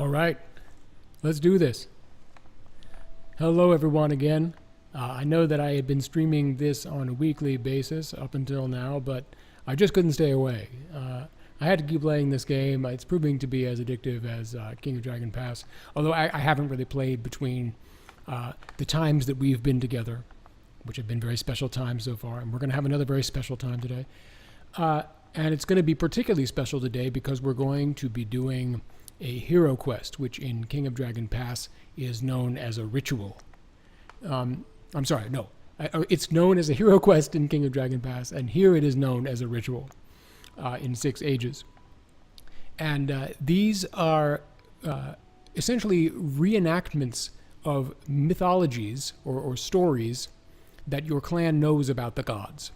All right, let's do this. Hello, everyone, again. I know that I had been streaming this on a weekly basis up until now, but I just couldn't stay away. I had to keep playing this game. It's proving to be as addictive as King of Dragon Pass, although I haven't really played between the times that we've been together, which have been very special times so far, and we're going to have another very special time today. And it's going to be particularly special today because we're going to be doing a hero quest, which in King of Dragon Pass is known as a ritual. It's known as a hero quest in King of Dragon Pass, and here it is known as a ritual in 6 Ages. And these are essentially reenactments of mythologies or stories that your clan knows about the gods.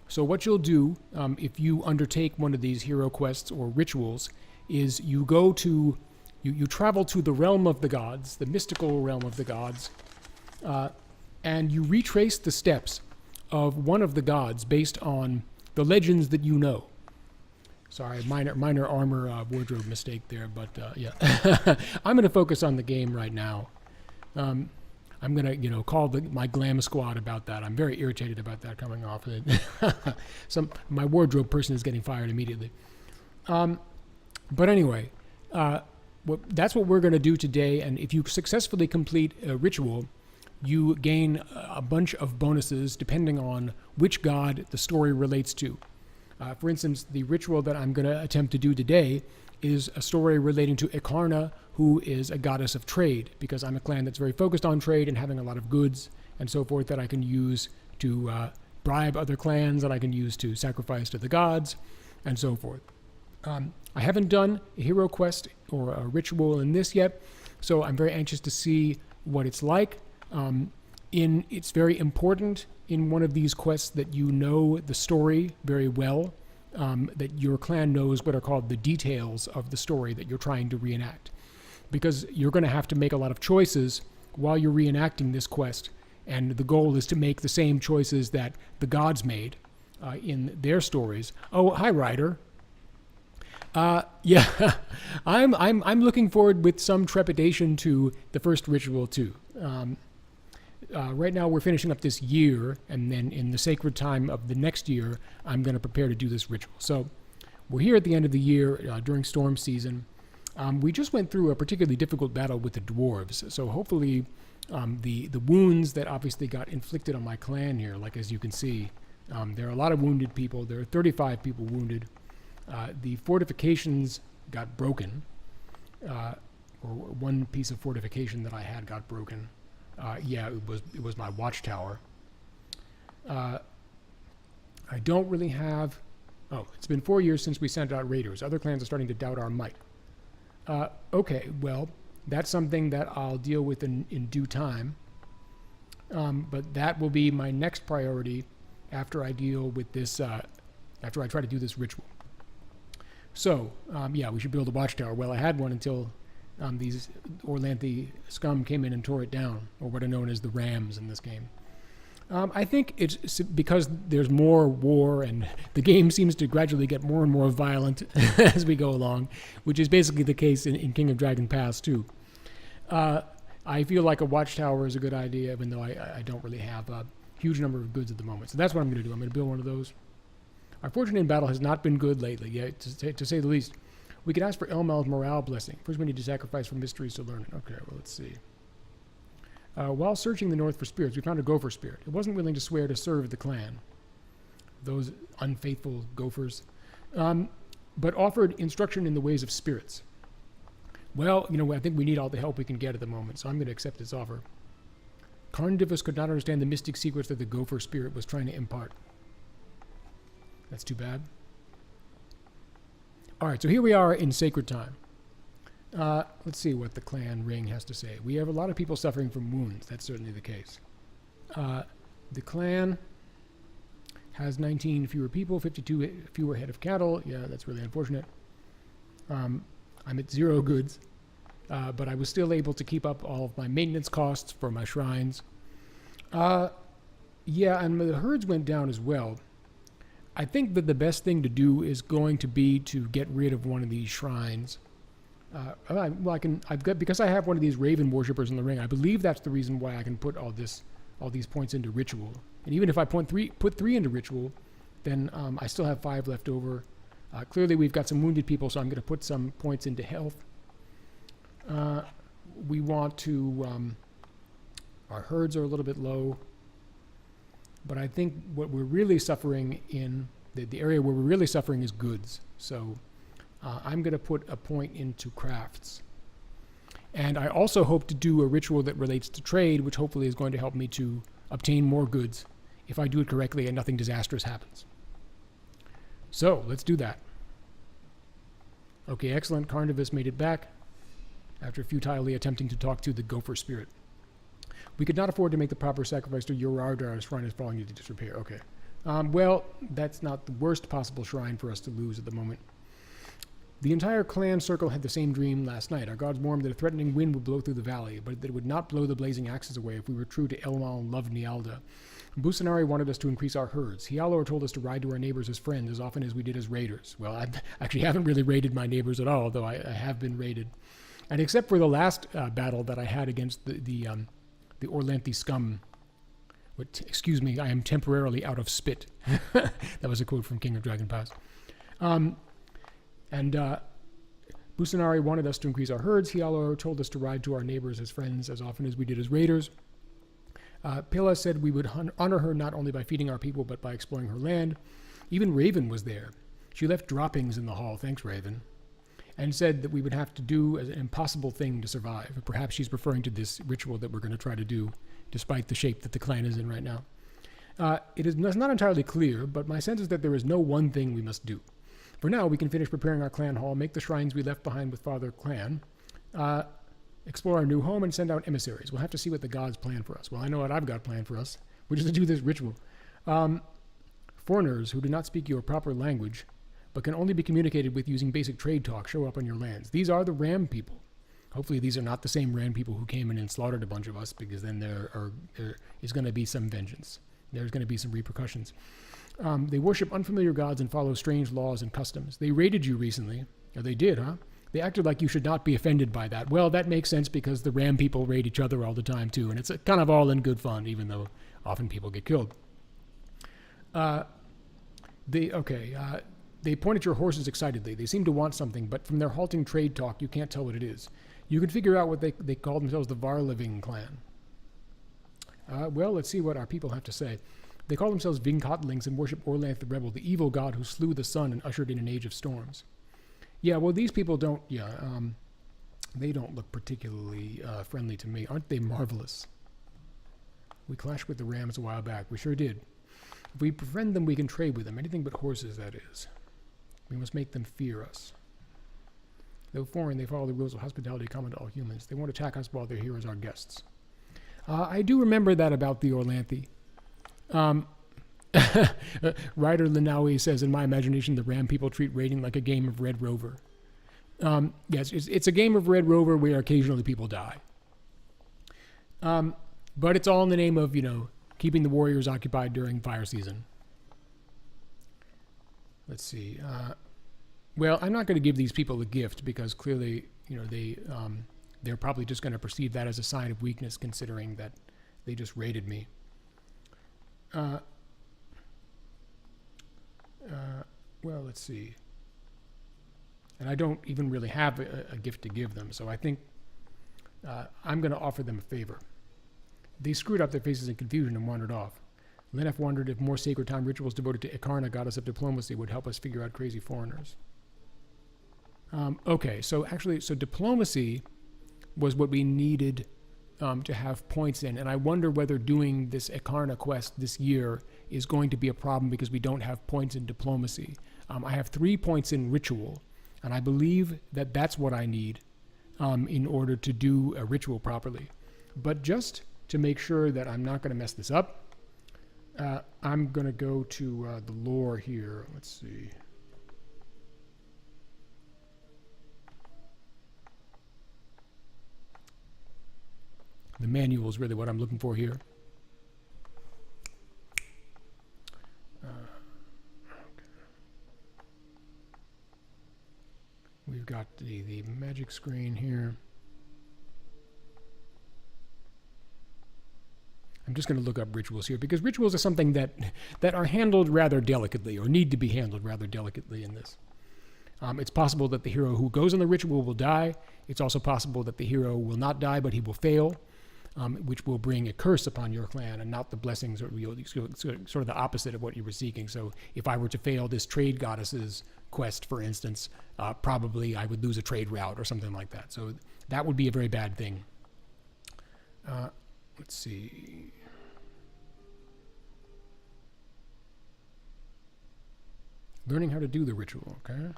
So what you'll do if you undertake one of these hero quests or rituals is you travel to the realm of the gods, the mystical realm of the gods, and you retrace the steps of one of the gods based on the legends that you know. Sorry, minor armor wardrobe mistake there, but yeah. I'm going to focus on the game right now. I'm going to, call my glam squad about that. I'm very irritated about that coming off. My wardrobe person is getting fired immediately. But anyway, that's what we're going to do today. And if you successfully complete a ritual, you gain a bunch of bonuses depending on which god the story relates to. For instance, the ritual that I'm going to attempt to do today is a story relating to Ekarna, who is a goddess of trade, because I'm a clan that's very focused on trade and having a lot of goods and so forth that I can use to bribe other clans, that I can use to sacrifice to the gods, and so forth. I haven't done a hero quest or a ritual in this yet, so I'm very anxious to see what it's like. It's very important in one of these quests that you know the story very well, that your clan knows what are called the details of the story that you're trying to reenact. Because you're going to have to make a lot of choices while you're reenacting this quest, and the goal is to make the same choices that the gods made in their stories. Oh, hi, Ryder. Yeah, I'm looking forward with some trepidation to the first ritual too. Right now we're finishing up this year, and then in the sacred time of the next year, I'm going to prepare to do this ritual. So we're here at the end of the year during storm season. We just went through a particularly difficult battle with the dwarves, so hopefully the wounds that obviously got inflicted on my clan here, like as you can see, there are a lot of wounded people. There are 35 people wounded. The fortifications got broken, or one piece of fortification that I had got broken. Yeah, it was my watchtower. I don't really have... Oh, it's been 4 years since we sent out raiders. Other clans are starting to doubt our might. Okay, well, that's something that I'll deal with in due time. But that will be my next priority after I deal with this, after I try to do this ritual. So, yeah, we should build a watchtower. Well, I had one until these Orlanthe scum came in and tore it down, or what are known as the Rams in this game. I think it's because there's more war and the game seems to gradually get more and more violent as we go along, which is basically the case in King of Dragon Pass too. I feel like a watchtower is a good idea, even though I don't really have a huge number of goods at the moment. So that's what I'm going to do. I'm going to build one of those. Our fortune in battle has not been good lately, yet, to say the least. We could ask for Elmal's morale blessing. First we need to sacrifice for mysteries to learn it. Okay, well, let's see. While searching the north for spirits, we found a gopher spirit. It wasn't willing to swear to serve the clan, those unfaithful gophers, but offered instruction in the ways of spirits. Well, I think we need all the help we can get at the moment, so I'm going to accept its offer. Carnivus could not understand the mystic secrets that the gopher spirit was trying to impart. That's too bad. All right, so here we are in sacred time. Let's see what the clan ring has to say. We have a lot of people suffering from wounds. That's certainly the case. The clan has 19 fewer people, 52 fewer head of cattle. Yeah, that's really unfortunate. I'm at 0 goods, but I was still able to keep up all of my maintenance costs for my shrines. Yeah, and the herds went down as well. I think that the best thing to do is going to be to get rid of one of these shrines. Well, I've got, because I have one of these raven worshippers in the ring, I believe that's the reason why I can put all these points into ritual. And even if I put three into ritual, then I still have 5 left over. Clearly we've got some wounded people, so I'm going to put some points into health. We want to, our herds are a little bit low, but I think what we're really suffering in, the area where we're really suffering is goods. So I'm going to put a point into crafts. And I also hope to do a ritual that relates to trade, which hopefully is going to help me to obtain more goods if I do it correctly and nothing disastrous happens. So let's do that. Okay, excellent. Carnivus made it back after futilely attempting to talk to the gopher spirit. We could not afford to make the proper sacrifice to Urardar. Our shrine is falling into disrepair. Okay. Well, that's not the worst possible shrine for us to lose at the moment. The entire clan circle had the same dream last night. Our gods warned that a threatening wind would blow through the valley, but that it would not blow the blazing axes away if we were true to Elmal and loved Nialda. Busanari wanted us to increase our herds. Hialor told us to ride to our neighbors as friends as often as we did as raiders. Well, I actually haven't really raided my neighbors at all, though I have been raided. And except for the last battle that I had against the Orlanthi scum, excuse me, I am temporarily out of spit. That was a quote from King of Dragon Pass. Busanari wanted us to increase our herds. Hialor told us to ride to our neighbors as friends as often as we did as raiders. Pilla said we would honor her not only by feeding our people, but by exploring her land. Even Raven was there. She left droppings in the hall, thanks Raven, and said that we would have to do an impossible thing to survive. Perhaps she's referring to this ritual that we're going to try to do, despite the shape that the clan is in right now. It's not entirely clear, but my sense is that there is no one thing we must do. For now, we can finish preparing our clan hall, make the shrines we left behind with Father Clan, explore our new home, and send out emissaries. We'll have to see what the gods plan for us. Well, I know what I've got planned for us, which is to do this ritual. Foreigners who do not speak your proper language, but can only be communicated with using basic trade talk, show up on your lands. These are the Ram people. Hopefully these are not the same Ram people who came in and slaughtered a bunch of us, because then there is going to be some vengeance. There's going to be some repercussions. They worship unfamiliar gods and follow strange laws and customs. They raided you recently. Oh, they did, huh? They acted like you should not be offended by that. Well, that makes sense because the Ram people raid each other all the time too, and it's kind of all in good fun, even though often people get killed. They point at your horses excitedly. They seem to want something, but from their halting trade talk, you can't tell what it is. You can figure out what they call themselves the Varliving clan. Well, let's see what our people have to say. They call themselves Vingkotlings and worship Orlanth the Rebel, the evil god who slew the sun and ushered in an age of storms. Yeah, well, these people don't, they don't look particularly friendly to me. Aren't they marvelous? We clashed with the Rams a while back. We sure did. If we befriend them, we can trade with them. Anything but horses, that is. We must make them fear us. Though foreign, they follow the rules of hospitality common to all humans. They won't attack us while they're here as our guests. I do remember that about the Orlanthi. Ryder Linawi says, in my imagination, the Ram people treat raiding like a game of Red Rover. Yes, it's a game of Red Rover where occasionally people die. But it's all in the name of, keeping the warriors occupied during fire season. Let's see. Well, I'm not going to give these people a gift because clearly, they're probably just going to perceive that as a sign of weakness, considering that they just raided me. Well, let's see. And I don't even really have a gift to give them, so I think I'm going to offer them a favor. They screwed up their faces in confusion and wandered off. Lenef wondered if more sacred time rituals devoted to Ikarna, goddess of diplomacy, would help us figure out crazy foreigners. Okay, so diplomacy was what we needed to have points in, and I wonder whether doing this Ikarna quest this year is going to be a problem because we don't have points in diplomacy. I have 3 points in ritual, and I believe that that's what I need in order to do a ritual properly. But just to make sure that I'm not going to mess this up, I'm going to go to the lore here. Let's see. The manual is really what I'm looking for here. Okay. we've got the magic screen here. I'm just going to look up rituals here because rituals are something that are handled rather delicately or need to be handled rather delicately in this. It's possible that the hero who goes on the ritual will die. It's also possible that the hero will not die, but he will fail, which will bring a curse upon your clan and not the blessings, or sort of the opposite of what you were seeking. So if I were to fail this trade goddess's quest, for instance, probably I would lose a trade route or something like that. So that would be a very bad thing. Let's see. Learning how to do the ritual, okay?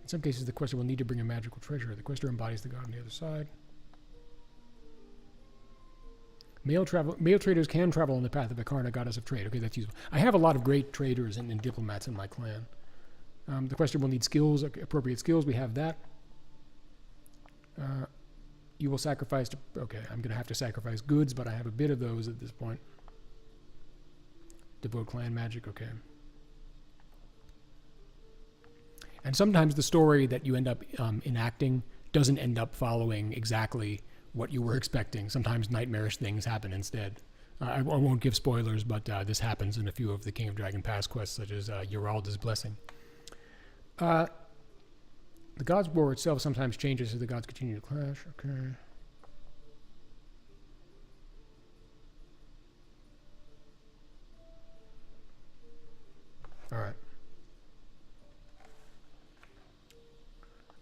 In some cases, the quester will need to bring a magical treasure. The quester embodies the god on the other side. Male traders can travel on the path of Akarna, goddess of trade. Okay, that's useful. I have a lot of great traders and diplomats in my clan. The quester will need skills, appropriate skills. We have that. You will sacrifice to... Okay, I'm going to have to sacrifice goods, but I have a bit of those at this point. Devote clan magic, okay. And sometimes the story that you end up enacting doesn't end up following exactly what you were expecting. Sometimes nightmarish things happen instead. I won't give spoilers, but this happens in a few of the King of Dragon Pass quests, such as Yoralda's Blessing. The God's War itself sometimes changes as the gods continue to clash. Okay. All right.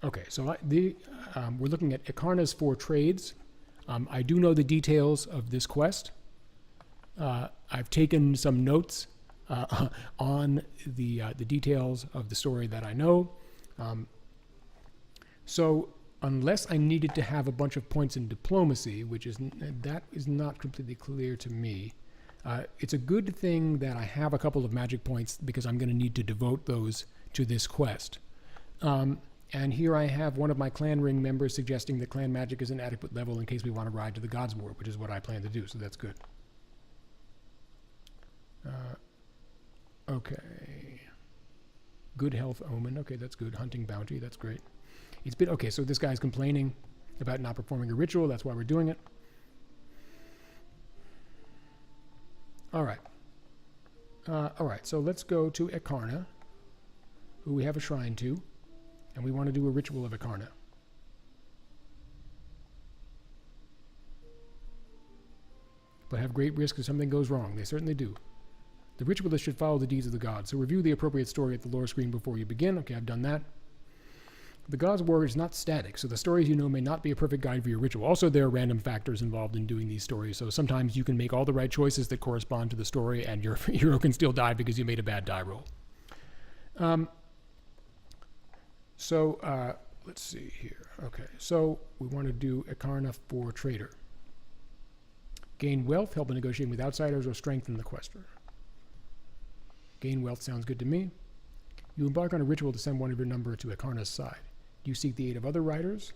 Okay, so we're looking at Akarna's 4 trades. I do know the details of this quest. I've taken some notes on the details of the story that I know. So unless I needed to have a bunch of points in diplomacy, that is not completely clear to me, it's a good thing that I have a couple of magic points because I'm going to need to devote those to this quest. And here I have one of my clan ring members suggesting that clan magic is an adequate level in case we want to ride to the God's War, which is what I plan to do, so that's good. Okay. Good health omen. Okay, that's good. Hunting bounty. That's great. It's been... Okay, so this guy's complaining about not performing a ritual. That's why we're doing it. All right. All right, so let's go to Akarna, who we have a shrine to. And we want to do a ritual of Akarna. But have great risk if something goes wrong. They certainly do. The ritualist should follow the deeds of the gods. So review the appropriate story at the lore screen before you begin. Okay, I've done that. The God's War is not static, so the stories you know may not be a perfect guide for your ritual. Also, there are random factors involved in doing these stories, so sometimes you can make all the right choices that correspond to the story, and your hero can still die because you made a bad die roll. Let's see here. Okay, so we want to do Akarna for Trader. Gain wealth, help in negotiating with outsiders, or strengthen the quester. Gain wealth sounds good to me. You embark on a ritual to send one of your number to Akarna's side. Do you seek the aid of other riders?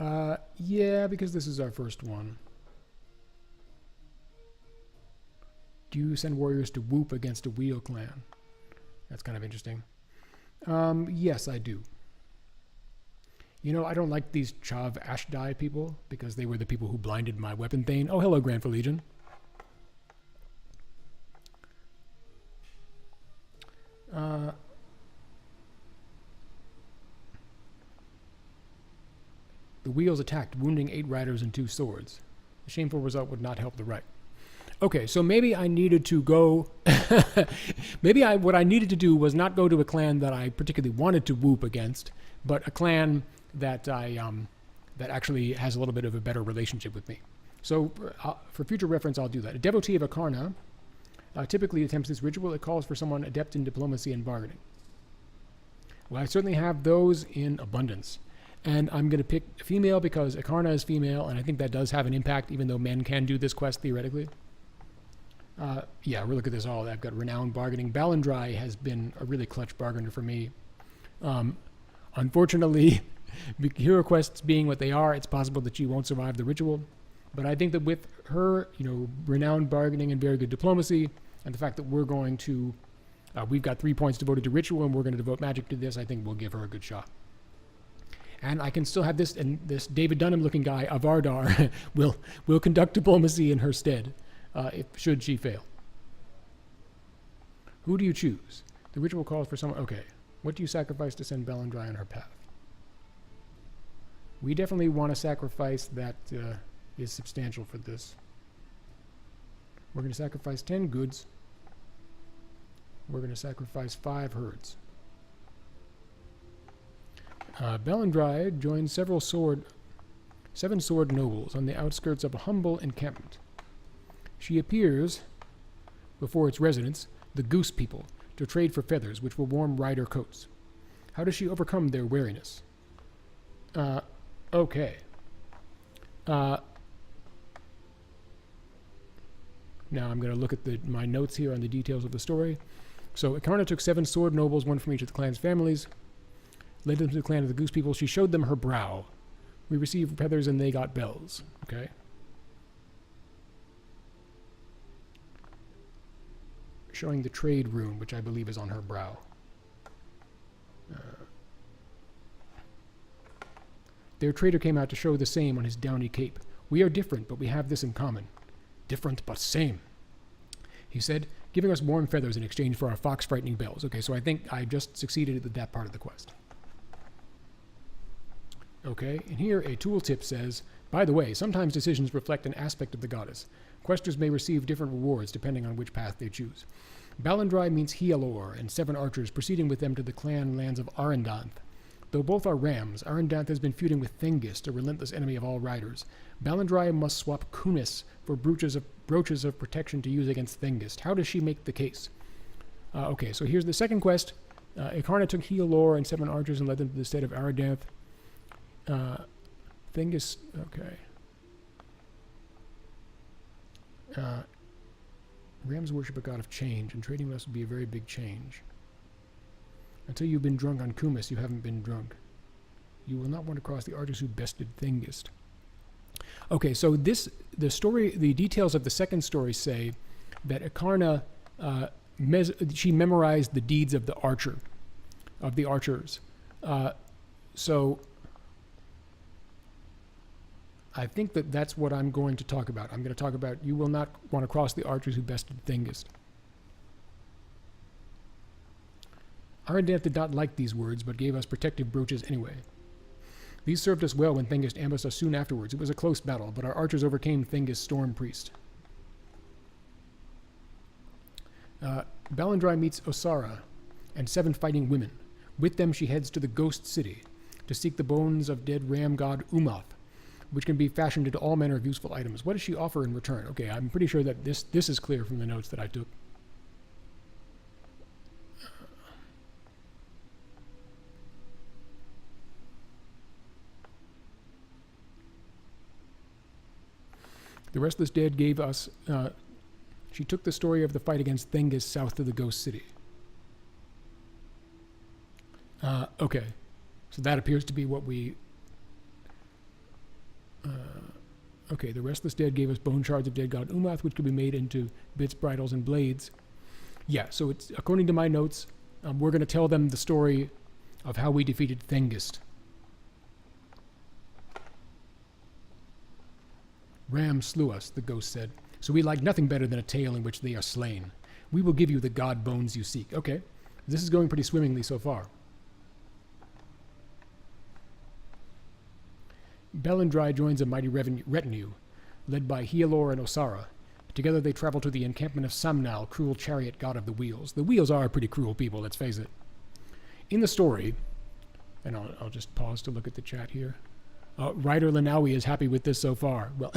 Yeah, because this is our first one. Do you send warriors to whoop against a wheel clan? That's kind of interesting. Yes, I do. You know, I don't like these Chav Ashdai people because they were the people who blinded my weapon thane. Oh, hello, Grand for Legion. The wheels attacked, wounding 8 riders and 2 swords. The shameful result would not help the right. Okay, so maybe I needed to go... what I needed to do was not go to a clan that I particularly wanted to whoop against, but a clan that that actually has a little bit of a better relationship with me. So for future reference, I'll do that. A devotee of Akarna typically attempts this ritual. It calls for someone adept in diplomacy and bargaining. Well, I certainly have those in abundance. And I'm going to pick female because Akarna is female, and I think that does have an impact, even though men can do this quest theoretically. Yeah, we'll look at this all. I've got renowned bargaining. Balindrai has been a really clutch bargainer for me. Unfortunately, hero quests being what they are, it's possible that she won't survive the ritual. But I think that with her, renowned bargaining and very good diplomacy, and the fact that we're going to, we've got 3 points devoted to ritual, and we're going to devote magic to this, I think we'll give her a good shot. And I can still have this, and this David Dunham-looking guy, Avardar, will conduct diplomacy in her stead, should she fail. Who do you choose? The ritual calls for someone. Okay. What do you sacrifice to send Belandrai on her path? We definitely want a sacrifice that is substantial for this. We're going to sacrifice 10 goods. We're going to sacrifice 5 herds. Belandrai joins 7 sword nobles on the outskirts of a humble encampment. She appears before its residents, the Goose People, to trade for feathers which will warm rider coats. How does she overcome their wariness? Okay. Now I'm going to look at my notes here on the details of the story. So Akarna took 7 sword nobles, 1 from each of the clan's families, led them to the clan of the Goose People. She showed them her brow. We received feathers and they got bells. Okay. Showing the trade rune, which I believe is on her brow. Their trader came out to show the same on his downy cape. We are different, but we have this in common. Different, but same. He said, giving us warm feathers in exchange for our fox-frightening bells. Okay, so I think I just succeeded at that part of the quest. Okay, and here a tooltip says, by the way, sometimes decisions reflect an aspect of the goddess. Questers may receive different rewards depending on which path they choose. Belandrai meets Hialor and 7 archers proceeding with them to the clan lands of Arendanth. Though both are rams, Arendanth has been feuding with Thengist, a relentless enemy of all riders. Belandrai must swap Kunis for brooches of protection to use against Thengist. How does she make the case? Okay, so here's the second quest. Akarna took Hialor and 7 archers and led them to the state of Arendanth. Thengist, okay. Rams worship a god of change, and trading must be a very big change. Until you've been drunk on Kumis, you haven't been drunk. You will not want to cross the archers who bested Thengist. Okay, so the details of the second story say that Akarna, she memorized the deeds of the archers. So I think that's what I'm going to talk about. I'm going to talk about you will not want to cross the archers who bested Thengist. Arendanth did not like these words, but gave us protective brooches anyway. These served us well when Thengist ambushed us soon afterwards. It was a close battle, but our archers overcame Thengist's storm priest. Belandrai meets Osara and 7 fighting women. With them she heads to the Ghost City to seek the bones of dead ram god Umath, which can be fashioned into all manner of useful items. What does she offer in return? Okay, I'm pretty sure that this is clear from the notes that I took. The Restless Dead gave us, she took the story of the fight against Thengist south to the Ghost City. Okay, so that appears to be what we... okay, the Restless Dead gave us bone shards of dead god Umath, which could be made into bits, bridles, and blades. Yeah, so it's according to my notes, we're going to tell them the story of how we defeated Thengist. Ram slew us, the ghost said, so we like nothing better than a tale in which they are slain. We will give you the god bones you seek. Okay, this is going pretty swimmingly so far. Belandrai joins a mighty retinue, led by Hialor and Osara. Together they travel to the encampment of Samnal, cruel chariot god of the wheels. The wheels are pretty cruel people, let's face it. In the story, and I'll just pause to look at the chat here. Ryder Lanawi is happy with this so far. Well,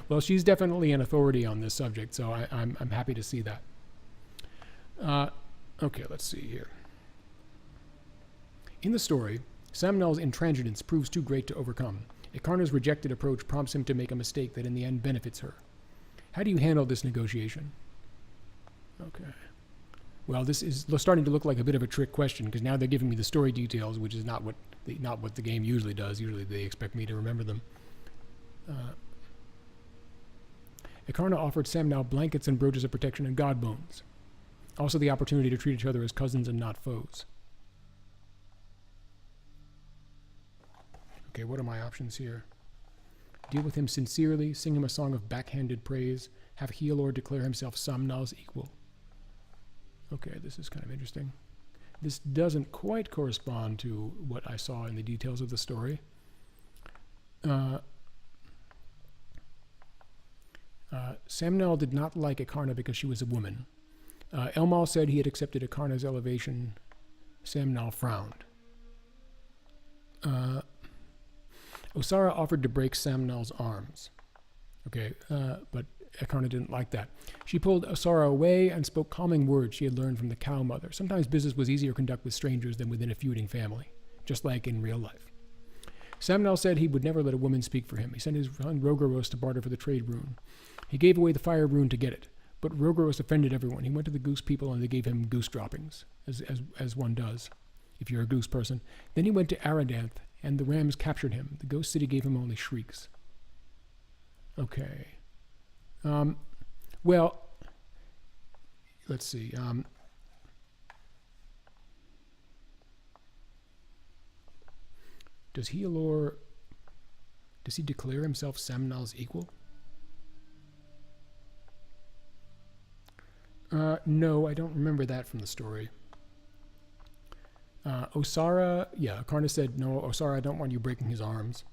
well, she's definitely an authority on this subject, so I'm happy to see that. Okay, let's see here. In the story, Samnal's intransigence proves too great to overcome. Akarna's rejected approach prompts him to make a mistake that in the end benefits her. How do you handle this negotiation? Okay. Well, this is starting to look like a bit of a trick question, because now they're giving me the story details, which is not what the game usually does. Usually they expect me to remember them. Ikarna offered Samnal blankets and brooches of protection and god bones. Also the opportunity to treat each other as cousins and not foes. Okay, what are my options here? Deal with him sincerely, sing him a song of backhanded praise, have Healor declare himself Samnal's equal. Okay, this is kind of interesting. This doesn't quite correspond to what I saw in the details of the story. Samnal did not like Ikarna because she was a woman. Elmal said he had accepted Ikarna's elevation. Samnal frowned. Osara offered to break Samnal's arms. Okay, but Ikarna didn't like that. She pulled Osara away and spoke calming words she had learned from the cow mother. Sometimes business was easier to conduct with strangers than within a feuding family, just like in real life. Samnal said he would never let a woman speak for him. He sent his son Rogaros to barter for the trade rune. He gave away the fire rune to get it, but Rogaros offended everyone. He went to the goose people and they gave him goose droppings, as one does, if you're a goose person. Then he went to Aradanth, and the rams captured him. The ghost city gave him only shrieks. Okay. Well, let's see. Does he declare himself Samnal's equal? No, I don't remember that from the story. Osara, yeah, Ikarna said, no, Osara, I don't want you breaking his arms.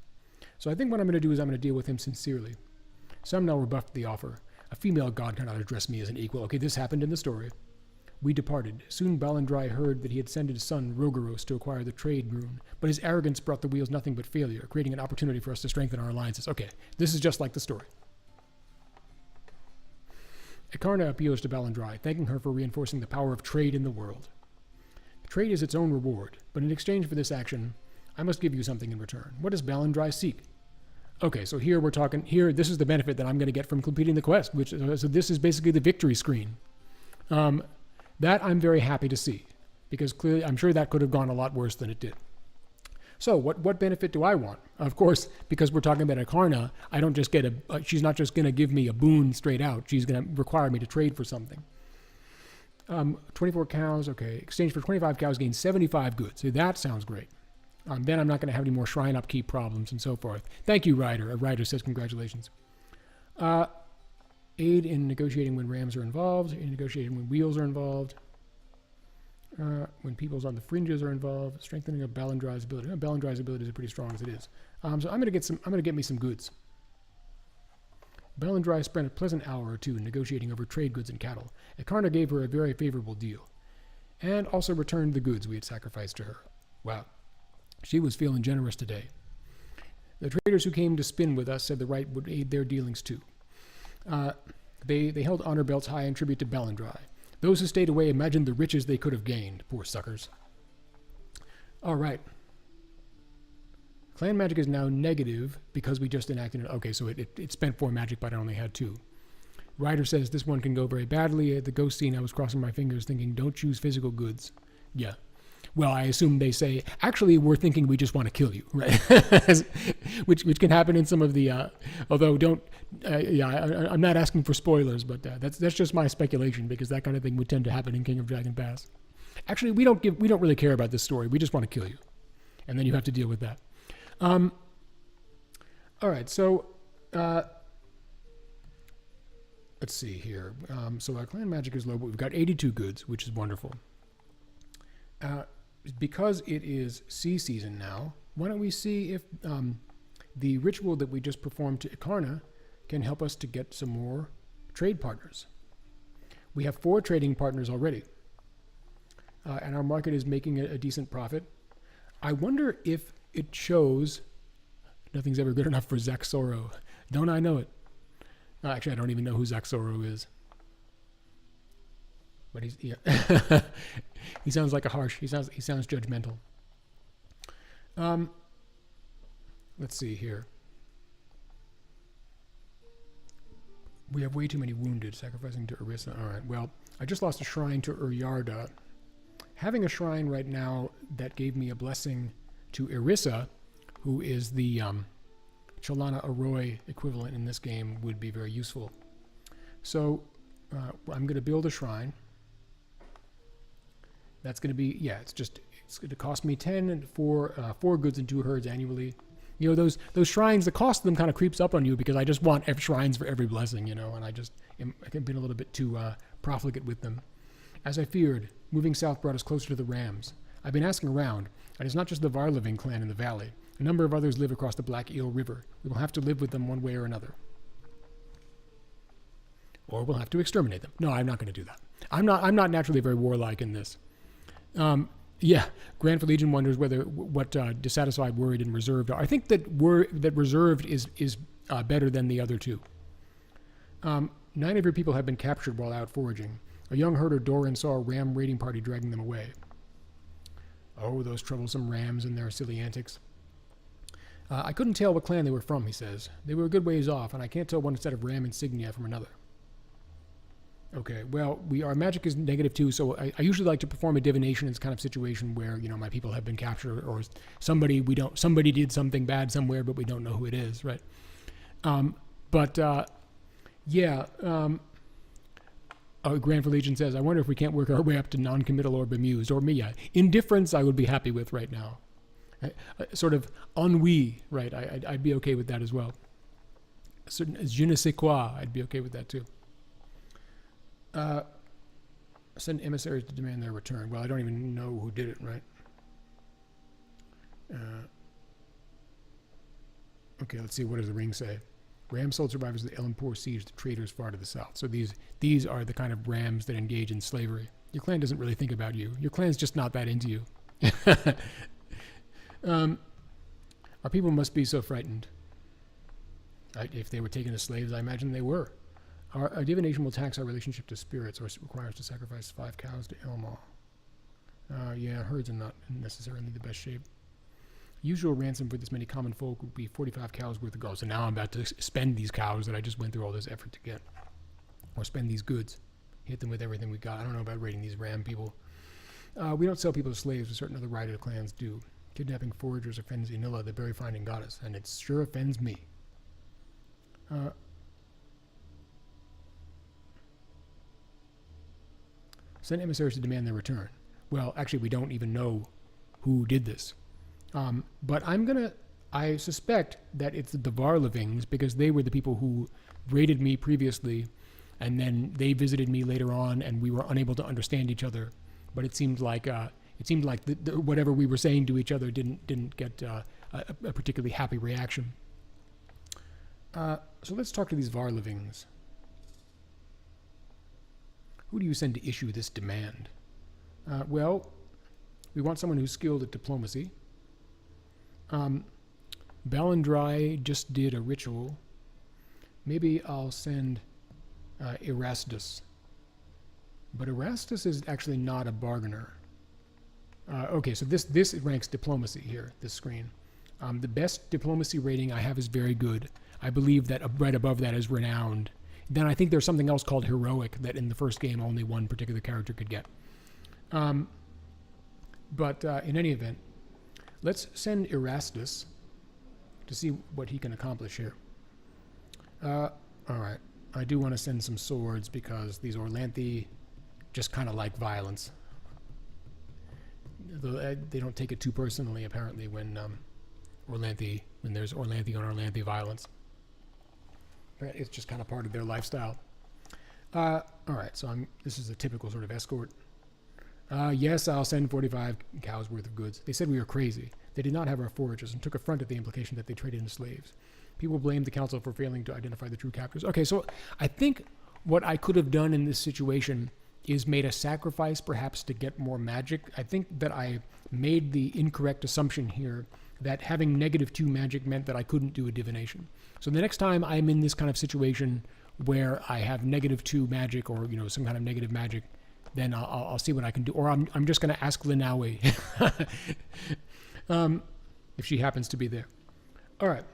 So I think what I'm going to do is I'm going to deal with him sincerely. Samnal rebuffed the offer. A female god cannot address me as an equal. Okay, this happened in the story. We departed. Soon Balindrai heard that he had sent his son Rogaros to acquire the trade rune, but his arrogance brought the wheels nothing but failure, creating an opportunity for us to strengthen our alliances. Okay, this is just like the story. Ikarna appeals to Balindrai, thanking her for reinforcing the power of trade in the world. Trade is its own reward, but in exchange for this action, I must give you something in return. What does Balindrai seek? Okay, so here we're talking, this is the benefit that I'm going to get from completing the quest, so this is basically the victory screen. That I'm very happy to see, because clearly I'm sure that could have gone a lot worse than it did. So what benefit do I want? Of course, because we're talking about Ikarna, I don't just get she's not just going to give me a boon straight out. She's going to require me to trade for something. 24 cows, okay. Exchange for 25 cows gains 75 goods. So that sounds great. Then I'm not going to have any more shrine upkeep problems and so forth. Thank you, Ryder. Ryder says congratulations. Aid in negotiating when rams are involved, in negotiating when wheels are involved, when peoples on the fringes are involved, strengthening of Balindrai's ability. Balindrai's abilities are pretty strong as it is. So I'm going to get me some goods. Balindrai spent a pleasant hour or two negotiating over trade goods and cattle. Ikarna gave her a very favorable deal, and also returned the goods we had sacrificed to her. Wow. She was feeling generous today. The traders who came to spin with us said the right would aid their dealings too. They held honor belts high in tribute to Balindrai. Those who stayed away imagined the riches they could have gained. Poor suckers. All right. Clan magic is now negative because we just enacted it. Okay, so it spent 4 magic, but I only had 2. Ryder says this one can go very badly. At the ghost scene, I was crossing my fingers thinking, don't choose physical goods. Yeah. Well, I assume they say, actually, we're thinking we just want to kill you, right? which can happen in some of the, although don't, I'm not asking for spoilers, but that's just my speculation, because that kind of thing would tend to happen in King of Dragon Pass. Actually, we don't really care about this story. We just want to kill you. And then you have to deal with that. All right, so let's see here. So our clan magic is low, but we've got 82 goods, which is wonderful. Because it is sea season now, why don't we see if the ritual that we just performed to Ikarna can help us to get some more trade partners. We have 4 trading partners already, and our market is making a decent profit. I wonder if it shows nothing's ever good enough for Zaxoro. Don't I know it? Actually, I don't even know who Zaxoro is. But he sounds like a harsh. He sounds judgmental. Let's see here. We have way too many wounded, sacrificing to Irissa. All right, well, I just lost a shrine to Uryarda. Having a shrine right now that gave me a blessing to Irissa, who is the Chalana Arroy equivalent in this game, would be very useful. So I'm going to build a shrine. That's going to be, yeah, it's going to cost me 10 and 4 goods and 2 herds annually. You know, those shrines, the cost of them kind of creeps up on you because I just want shrines for every blessing, you know, and I've been a little bit too profligate with them. As I feared, moving south brought us closer to the Rams. I've been asking around, and it's not just the Varliving clan in the valley. A number of others live across the Black Eel River. We will have to live with them one way or another. Or we'll have to exterminate them. No, I'm not going to do that. I'm not naturally very warlike in this. Yeah, Grand for Legion wonders what dissatisfied, worried, and reserved are. I think that reserved is better than the other two. 9 of your people have been captured while out foraging. A young herder Doran saw a ram raiding party dragging them away. Oh, those troublesome rams and their silly antics. I couldn't tell what clan they were from, he says. They were a good ways off, and I can't tell one set of ram insignia from another. Okay, well, our magic is -2, so I usually like to perform a divination in this kind of situation where, you know, my people have been captured or somebody did something bad somewhere, but we don't know who it is, right? Grand for Legion says, I wonder if we can't work our way up to non-committal or bemused, or me. Indifference I would be happy with right now. Sort of ennui, right? I'd be okay with that as well. Certain je ne sais quoi, I'd be okay with that too. Send emissaries to demand their return. Well, I don't even know who did it, right? Okay, let's see. What does the ring say? Ram sold survivors of the Elenpoor siege to traders far to the south. So these are the kind of rams that engage in slavery. Your clan doesn't really think about you. Your clan's just not that into you. Our people must be so frightened. If they were taken as slaves, I imagine they were. Our divination will tax our relationship to spirits, or require us to sacrifice 5 cows to Elma. Yeah, herds are not necessarily the best shape. Usual ransom for this many common folk would be 45 cows worth of gold. So now I'm about to spend these cows that I just went through all this effort to get. Or spend these goods. Hit them with everything we got. I don't know about raiding these ram people. We don't sell people as slaves, but certain other rider clans do. Kidnapping foragers offends Inilla, the berry finding goddess, and it sure offends me. Send emissaries to demand their return. Well, actually, we don't even know who did this. But I suspect that it's the Varlivings, because they were the people who raided me previously, and then they visited me later on, and we were unable to understand each other. But it seemed like whatever we were saying to each other didn't get a particularly happy reaction. So let's talk to these Varlivings. Who do you send to issue this demand? Well, we want someone who's skilled at diplomacy. Ballandry just did a ritual. Maybe I'll send Erastus. But Erastus is actually not a bargainer. Okay, so this ranks diplomacy here, this screen. The best diplomacy rating I have is very good. I believe that right above that is renowned. Then I think there's something else called heroic that in the first game only one particular character could get. But in any event, let's send Erastus to see what he can accomplish here. All right. I do want to send some swords because these Orlanthi just kind of like violence. They don't take it too personally, apparently, when there's Orlanthi on Orlanthi violence. It's just kind of part of their lifestyle. All right, so this is a typical sort of escort. Yes, I'll send 45 cows worth of goods. They said we were crazy. They did not have our foragers and took affront at the implication that they traded in slaves. People blamed the council for failing to identify the true captors. Okay, so I think what I could have done in this situation is made a sacrifice perhaps to get more magic. I think that I made the incorrect assumption here that having -2 magic meant that I couldn't do a divination. So the next time I'm in this kind of situation where I have -2 magic or some kind of negative magic, then I'll see what I can do. Or I'm just going to ask Linawi if she happens to be there. All right.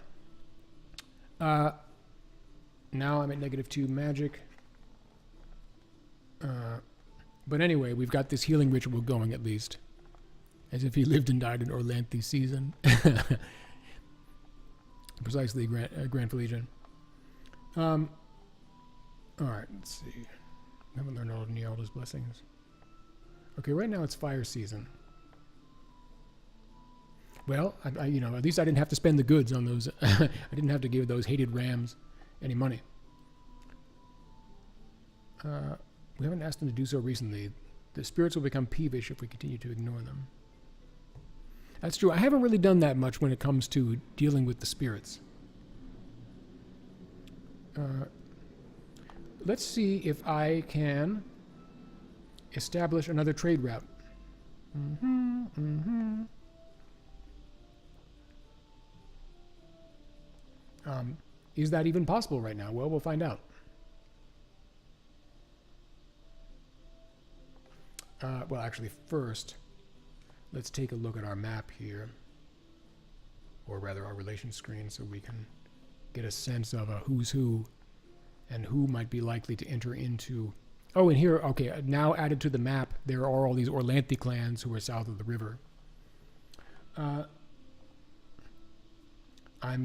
Now I'm at -2 magic. But anyway, we've got this healing ritual going at least. As if he lived and died in Orlanthi season. Precisely, Grand Legion. Alright, let's see. I haven't learned all of Nialda's blessings. Okay, right now it's fire season. Well, you know, at least I didn't have to spend the goods on those. I didn't have to give those hated rams any money. We haven't asked them to do so recently. The spirits will become peevish if we continue to ignore them. That's true. I haven't really done that much when it comes to dealing with the spirits. Let's see if I can establish another trade route. Is that even possible right now? Well, we'll find out. Well, actually, first, let's take a look at our map here. Or rather, our relation screen, so we can get a sense of a who's who and who might be likely to enter into... Oh, and here, okay, now added to the map, there are all these Orlanthi clans who are south of the river. I'm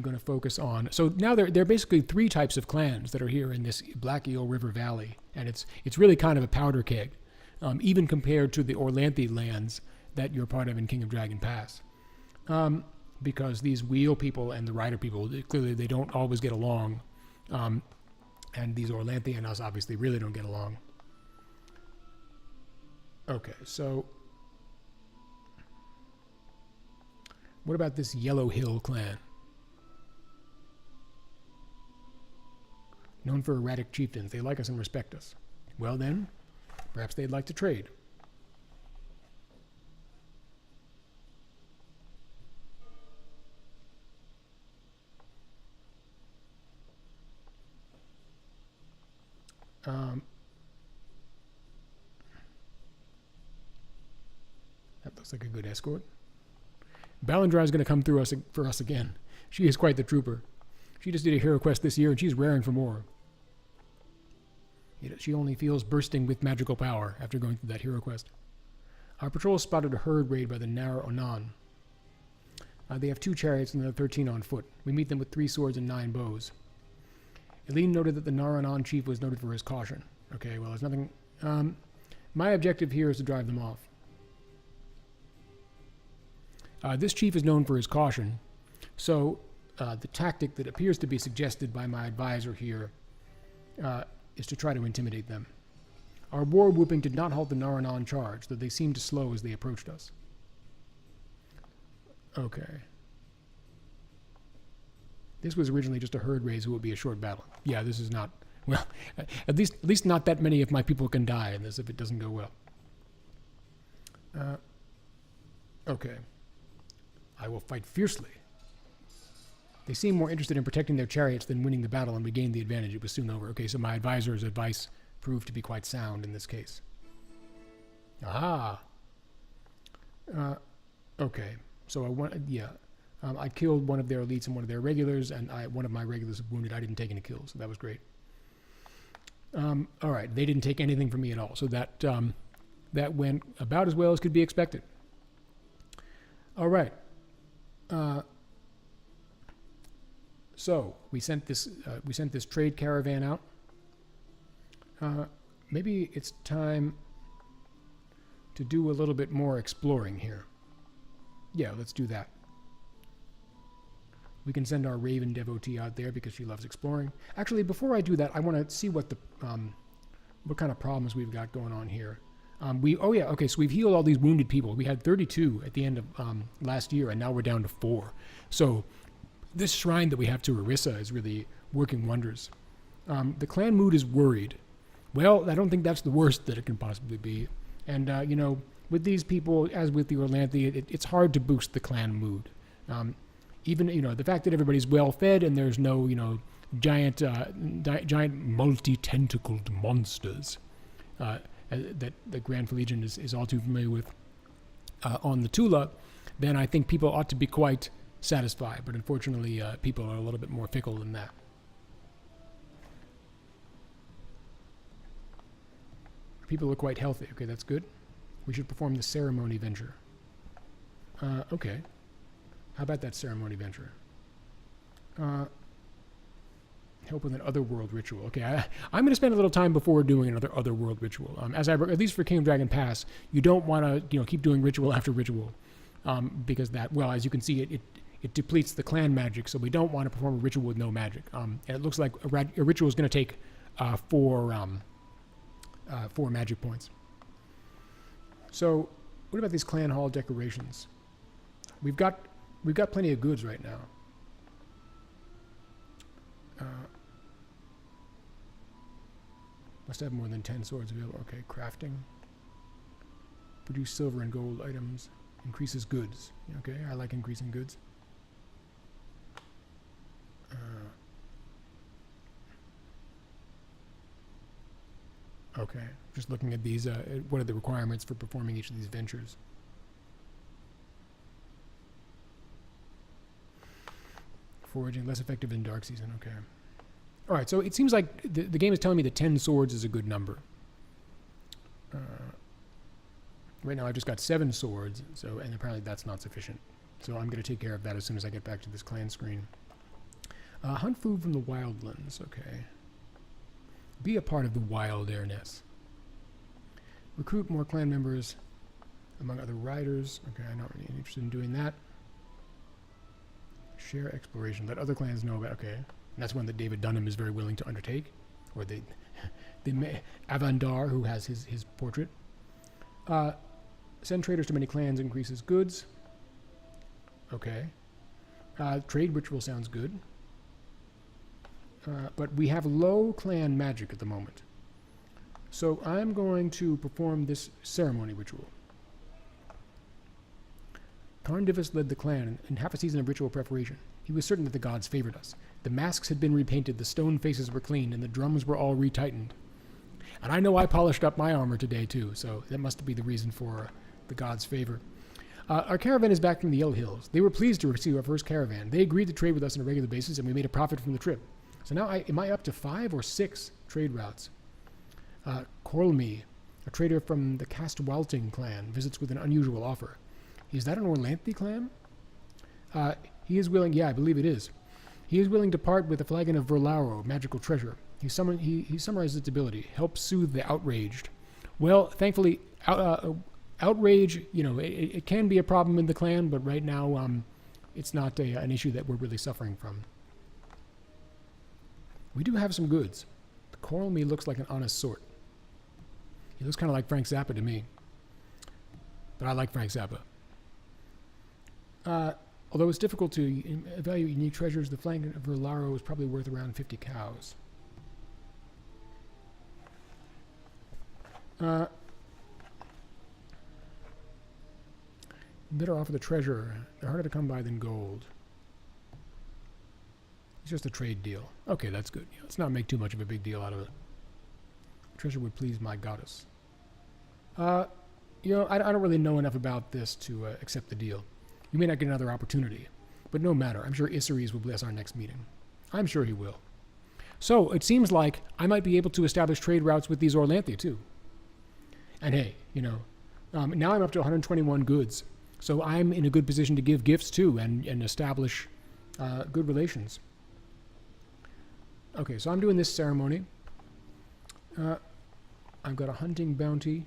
going to focus on... So now there are basically three types of clans that are here in this Black Eel River Valley, and it's really kind of a powder keg, even compared to the Orlanthi lands that you're part of in King of Dragon Pass. Because these wheel people and the rider people, clearly they don't always get along, and these Orlanthi and us obviously really don't get along. Okay, so... What about this Yellow Hill clan? Known for erratic chieftains. They like us and respect us. Well then, perhaps they'd like to trade. That looks like a good escort. Balindra is going to come through us for us again. She is quite the trooper. She just did a hero quest this year, and she's raring for more. She only feels bursting with magical power after going through that hero quest. Our patrol spotted a herd raid by the Nar Onan. They have 2 chariots and the 13 on foot. We meet them with 3 swords and 9 bows. Eileen noted that the Nar Onan chief was noted for his caution. Okay, well, there's nothing... my objective here is to drive them off. This chief is known for his caution, so the tactic that appears to be suggested by my advisor here is to try to intimidate them. Our war whooping did not halt the Naranon charge, though they seemed to slow as they approached us. Okay. This was originally just a herd raise who would be a short battle. Yeah, this is not... Well, at least not that many of my people can die in this if it doesn't go well. Okay. I will fight fiercely. They seem more interested in protecting their chariots than winning the battle, and we gained the advantage. It was soon over. Okay, so my advisor's advice proved to be quite sound in this case. Aha! Okay, so I killed one of their elites and one of their regulars, and one of my regulars was wounded. I didn't take any kills, so that was great. All right, they didn't take anything from me at all, so that went about as well as could be expected. All right. So we sent this trade caravan out. Maybe it's time to do a little bit more exploring here. Yeah, let's do that. We can send our Raven devotee out there because she loves exploring. Actually, before I do that, I want to see what kind of problems we've got going on here. So we've healed all these wounded people. We had 32 at the end of last year, and now we're down to 4. So this shrine that we have to Orissa is really working wonders. The clan mood is worried. Well, I don't think that's the worst that it can possibly be. And, with these people, as with the Orlanthi, it's hard to boost the clan mood. Even, the fact that everybody's well-fed and there's no, giant multi-tentacled monsters that the Grand Legion is all too familiar with on the Tula, then I think people ought to be quite satisfied. But unfortunately, people are a little bit more fickle than that. People are quite healthy. Okay, that's good. We should perform the ceremony venture. Okay. How about that ceremony venture? Help with an otherworld ritual. Okay, I'm going to spend a little time before doing another otherworld ritual. At least for King of Dragon Pass, you don't want to keep doing ritual after ritual, because that, well, as you can see, it depletes the clan magic. So we don't want to perform a ritual with no magic. And it looks like a ritual is going to take 4 magic points. So what about these clan hall decorations? We've got plenty of goods right now. Must have more than 10 swords available. Okay, crafting. Produce silver and gold items. Increases goods. Okay, I like increasing goods. Okay, just looking at these, what are the requirements for performing each of these ventures? Foraging, less effective in dark season, okay. Alright, so it seems like the game is telling me that 10 swords is a good number. Right now I've just got 7 swords, and apparently that's not sufficient. So I'm going to take care of that as soon as I get back to this clan screen. Hunt food from the wildlands, okay. Be a part of the wild airness. Recruit more clan members among other riders. Okay, I'm not really interested in doing that. Share exploration. Let other clans know about. Okay, and that's one that David Dunham is very willing to undertake, or the Avandar, who has his portrait. Send traders to many clans increases goods. Okay. Trade ritual sounds good. But we have low clan magic at the moment. So I'm going to perform this ceremony ritual. Tarndivus led the clan in half a season of ritual preparation. He was certain that the gods favored us. The masks had been repainted, the stone faces were cleaned, and the drums were all retightened. And I know I polished up my armor today too, so that must be the reason for the gods' favor. Our caravan is back from the Yellow Hills. They were pleased to receive our first caravan. They agreed to trade with us on a regular basis, and we made a profit from the trip. So now, am I up to 5 or 6 trade routes? Corlmy, a trader from the Castwalting clan, visits with an unusual offer. Is that an Orlanthe clan? He is willing, yeah, I believe it is. He is willing to part with a flagon of Verlauro, magical treasure. He summarizes its ability, helps soothe the outraged. Well, thankfully, outrage, it can be a problem in the clan, but right now, it's not an issue that we're really suffering from. We do have some goods. The Corlmy looks like an honest sort. He looks kind of like Frank Zappa to me. But I like Frank Zappa. Although it's difficult to evaluate unique treasures, the flank of Verlaro is probably worth around 50 cows. Better offer the treasure. They're harder to come by than gold. It's just a trade deal. Okay, that's good. Let's not make too much of a big deal out of it. Treasure would please my goddess. I don't really know enough about this to accept the deal. You may not get another opportunity, but no matter. I'm sure Isseries will bless our next meeting. I'm sure he will. So, it seems like I might be able to establish trade routes with these Orlanthe, too. And hey, now I'm up to 121 goods. So I'm in a good position to give gifts, too, and establish good relations. Okay, so I'm doing this ceremony. I've got a hunting bounty.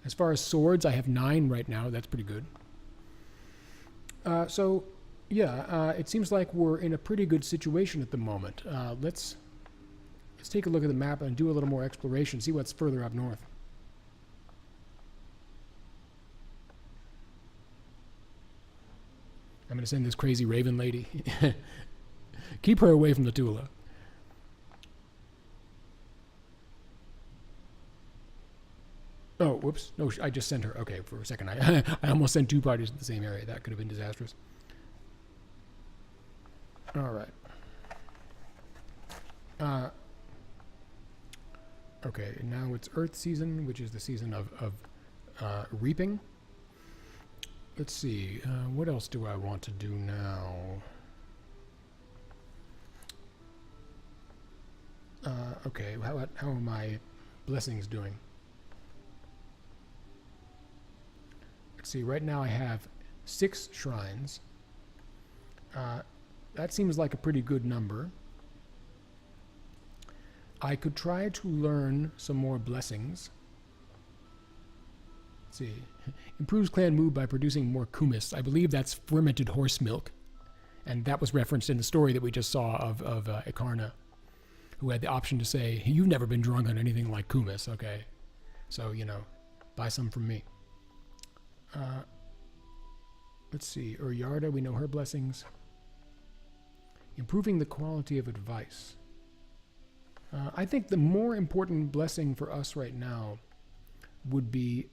As far as swords, I have 9 right now. That's pretty good. It seems like we're in a pretty good situation at the moment. Let's take a look at the map and do a little more exploration, see what's further up north. I'm going to send this crazy raven lady. Keep her away from the Tula. Oh, whoops. No, I just sent her. Okay, for a second. I almost sent 2 parties to the same area. That could have been disastrous. All right. Okay, now it's Earth season, which is the season of reaping. Let's see. What else do I want to do now? Okay, how are my blessings doing? Let's see, right now I have 6 shrines. That seems like a pretty good number. I could try to learn some more blessings. Let's see. Improves clan mood by producing more kumis. I believe that's fermented horse milk. And that was referenced in the story that we just saw of Ikarna, who had the option to say, you've never been drunk on anything like kumis, okay? So, you know, buy some from me. Let's see. Uryarda, we know her blessings. Improving the quality of advice. I think the more important blessing for us right now would be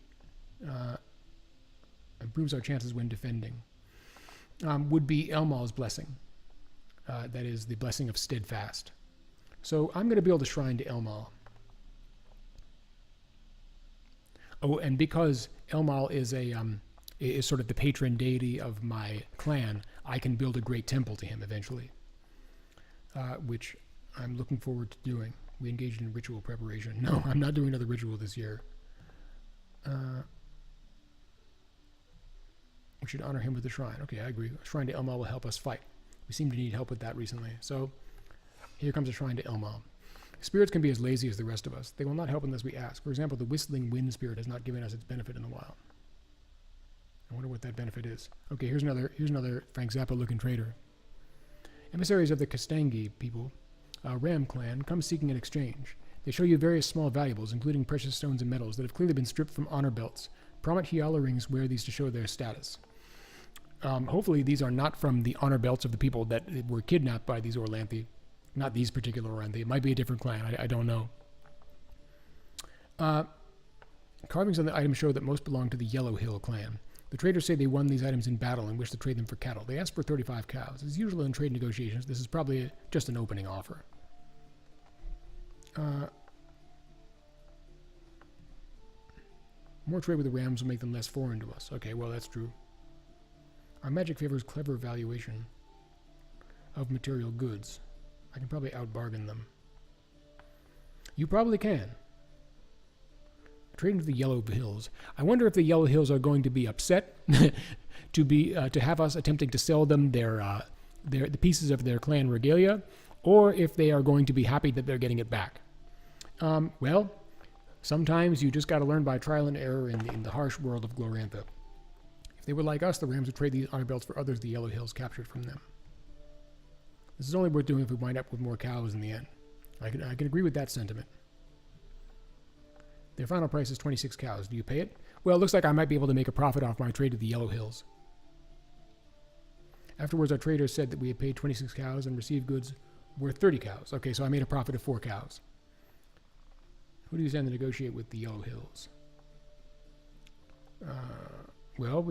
improves our chances when defending. Would be Elmal's blessing. That is the blessing of steadfast. So I'm going to build a shrine to Elmal. Oh, and because Elmal is sort of the patron deity of my clan, I can build a great temple to him eventually, which I'm looking forward to doing. We engaged in ritual preparation. No, I'm not doing another ritual this year. We should honor him with a shrine. Okay, I agree. A shrine to Elmal will help us fight. We seem to need help with that recently. So here comes a shrine to Elmal. Spirits can be as lazy as the rest of us. They will not help unless we ask. For example, the whistling wind spirit has not given us its benefit in the wild. I wonder what that benefit is. Okay, here's another Frank Zappa-looking trader. Emissaries of the Kastangi people, Ram clan, come seeking an exchange. They show you various small valuables, including precious stones and metals that have clearly been stripped from honor belts. Prominent Hyala rings wear these to show their status. Hopefully these are not from the honor belts of the people that were kidnapped by these Orlanthi. Not these particular Orlanthi. It might be a different clan. I don't know. Carvings on the items show that most belong to the Yellow Hill clan. The traders say they won these items in battle and wish to trade them for cattle. They ask for 35 cows. As usual in trade negotiations, this is probably just an opening offer. More trade with the rams will make them less foreign to us. Okay, well, that's true. Our magic favors clever valuation of material goods. I can probably out-bargain them. You probably can. Trading to the Yellow Hills. I wonder if the Yellow Hills are going to be upset to have us attempting to sell them the pieces of their clan regalia, or if they are going to be happy that they're getting it back. Well, sometimes you just got to learn by trial and error in the harsh world of Glorantha. If they were like us, the Rams would trade these honor belts for others the Yellow Hills captured from them. This is only worth doing if we wind up with more cows in the end. I can agree with that sentiment. Their final price is 26 cows. Do you pay it? Well, it looks like I might be able to make a profit off my trade to the Yellow Hills. Afterwards, our traders said that we had paid 26 cows and received goods worth 30 cows. Okay, so I made a profit of 4 cows. Who do you send to negotiate with the Yellow Hills? Well,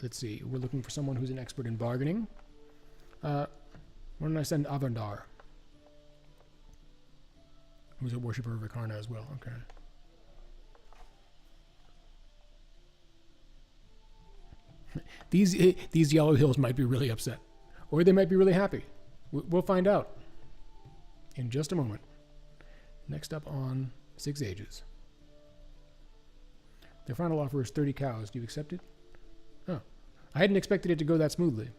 let's see. We're looking for someone who's an expert in bargaining. Why don't I send Avandar, who's a worshipper of Ikarna as well? Okay. These Yellow Hills might be really upset, or they might be really happy. We'll find out in just a moment. Next up on 6 Ages. Their final offer is 30 cows. Do you accept it? Oh, I hadn't expected it to go that smoothly.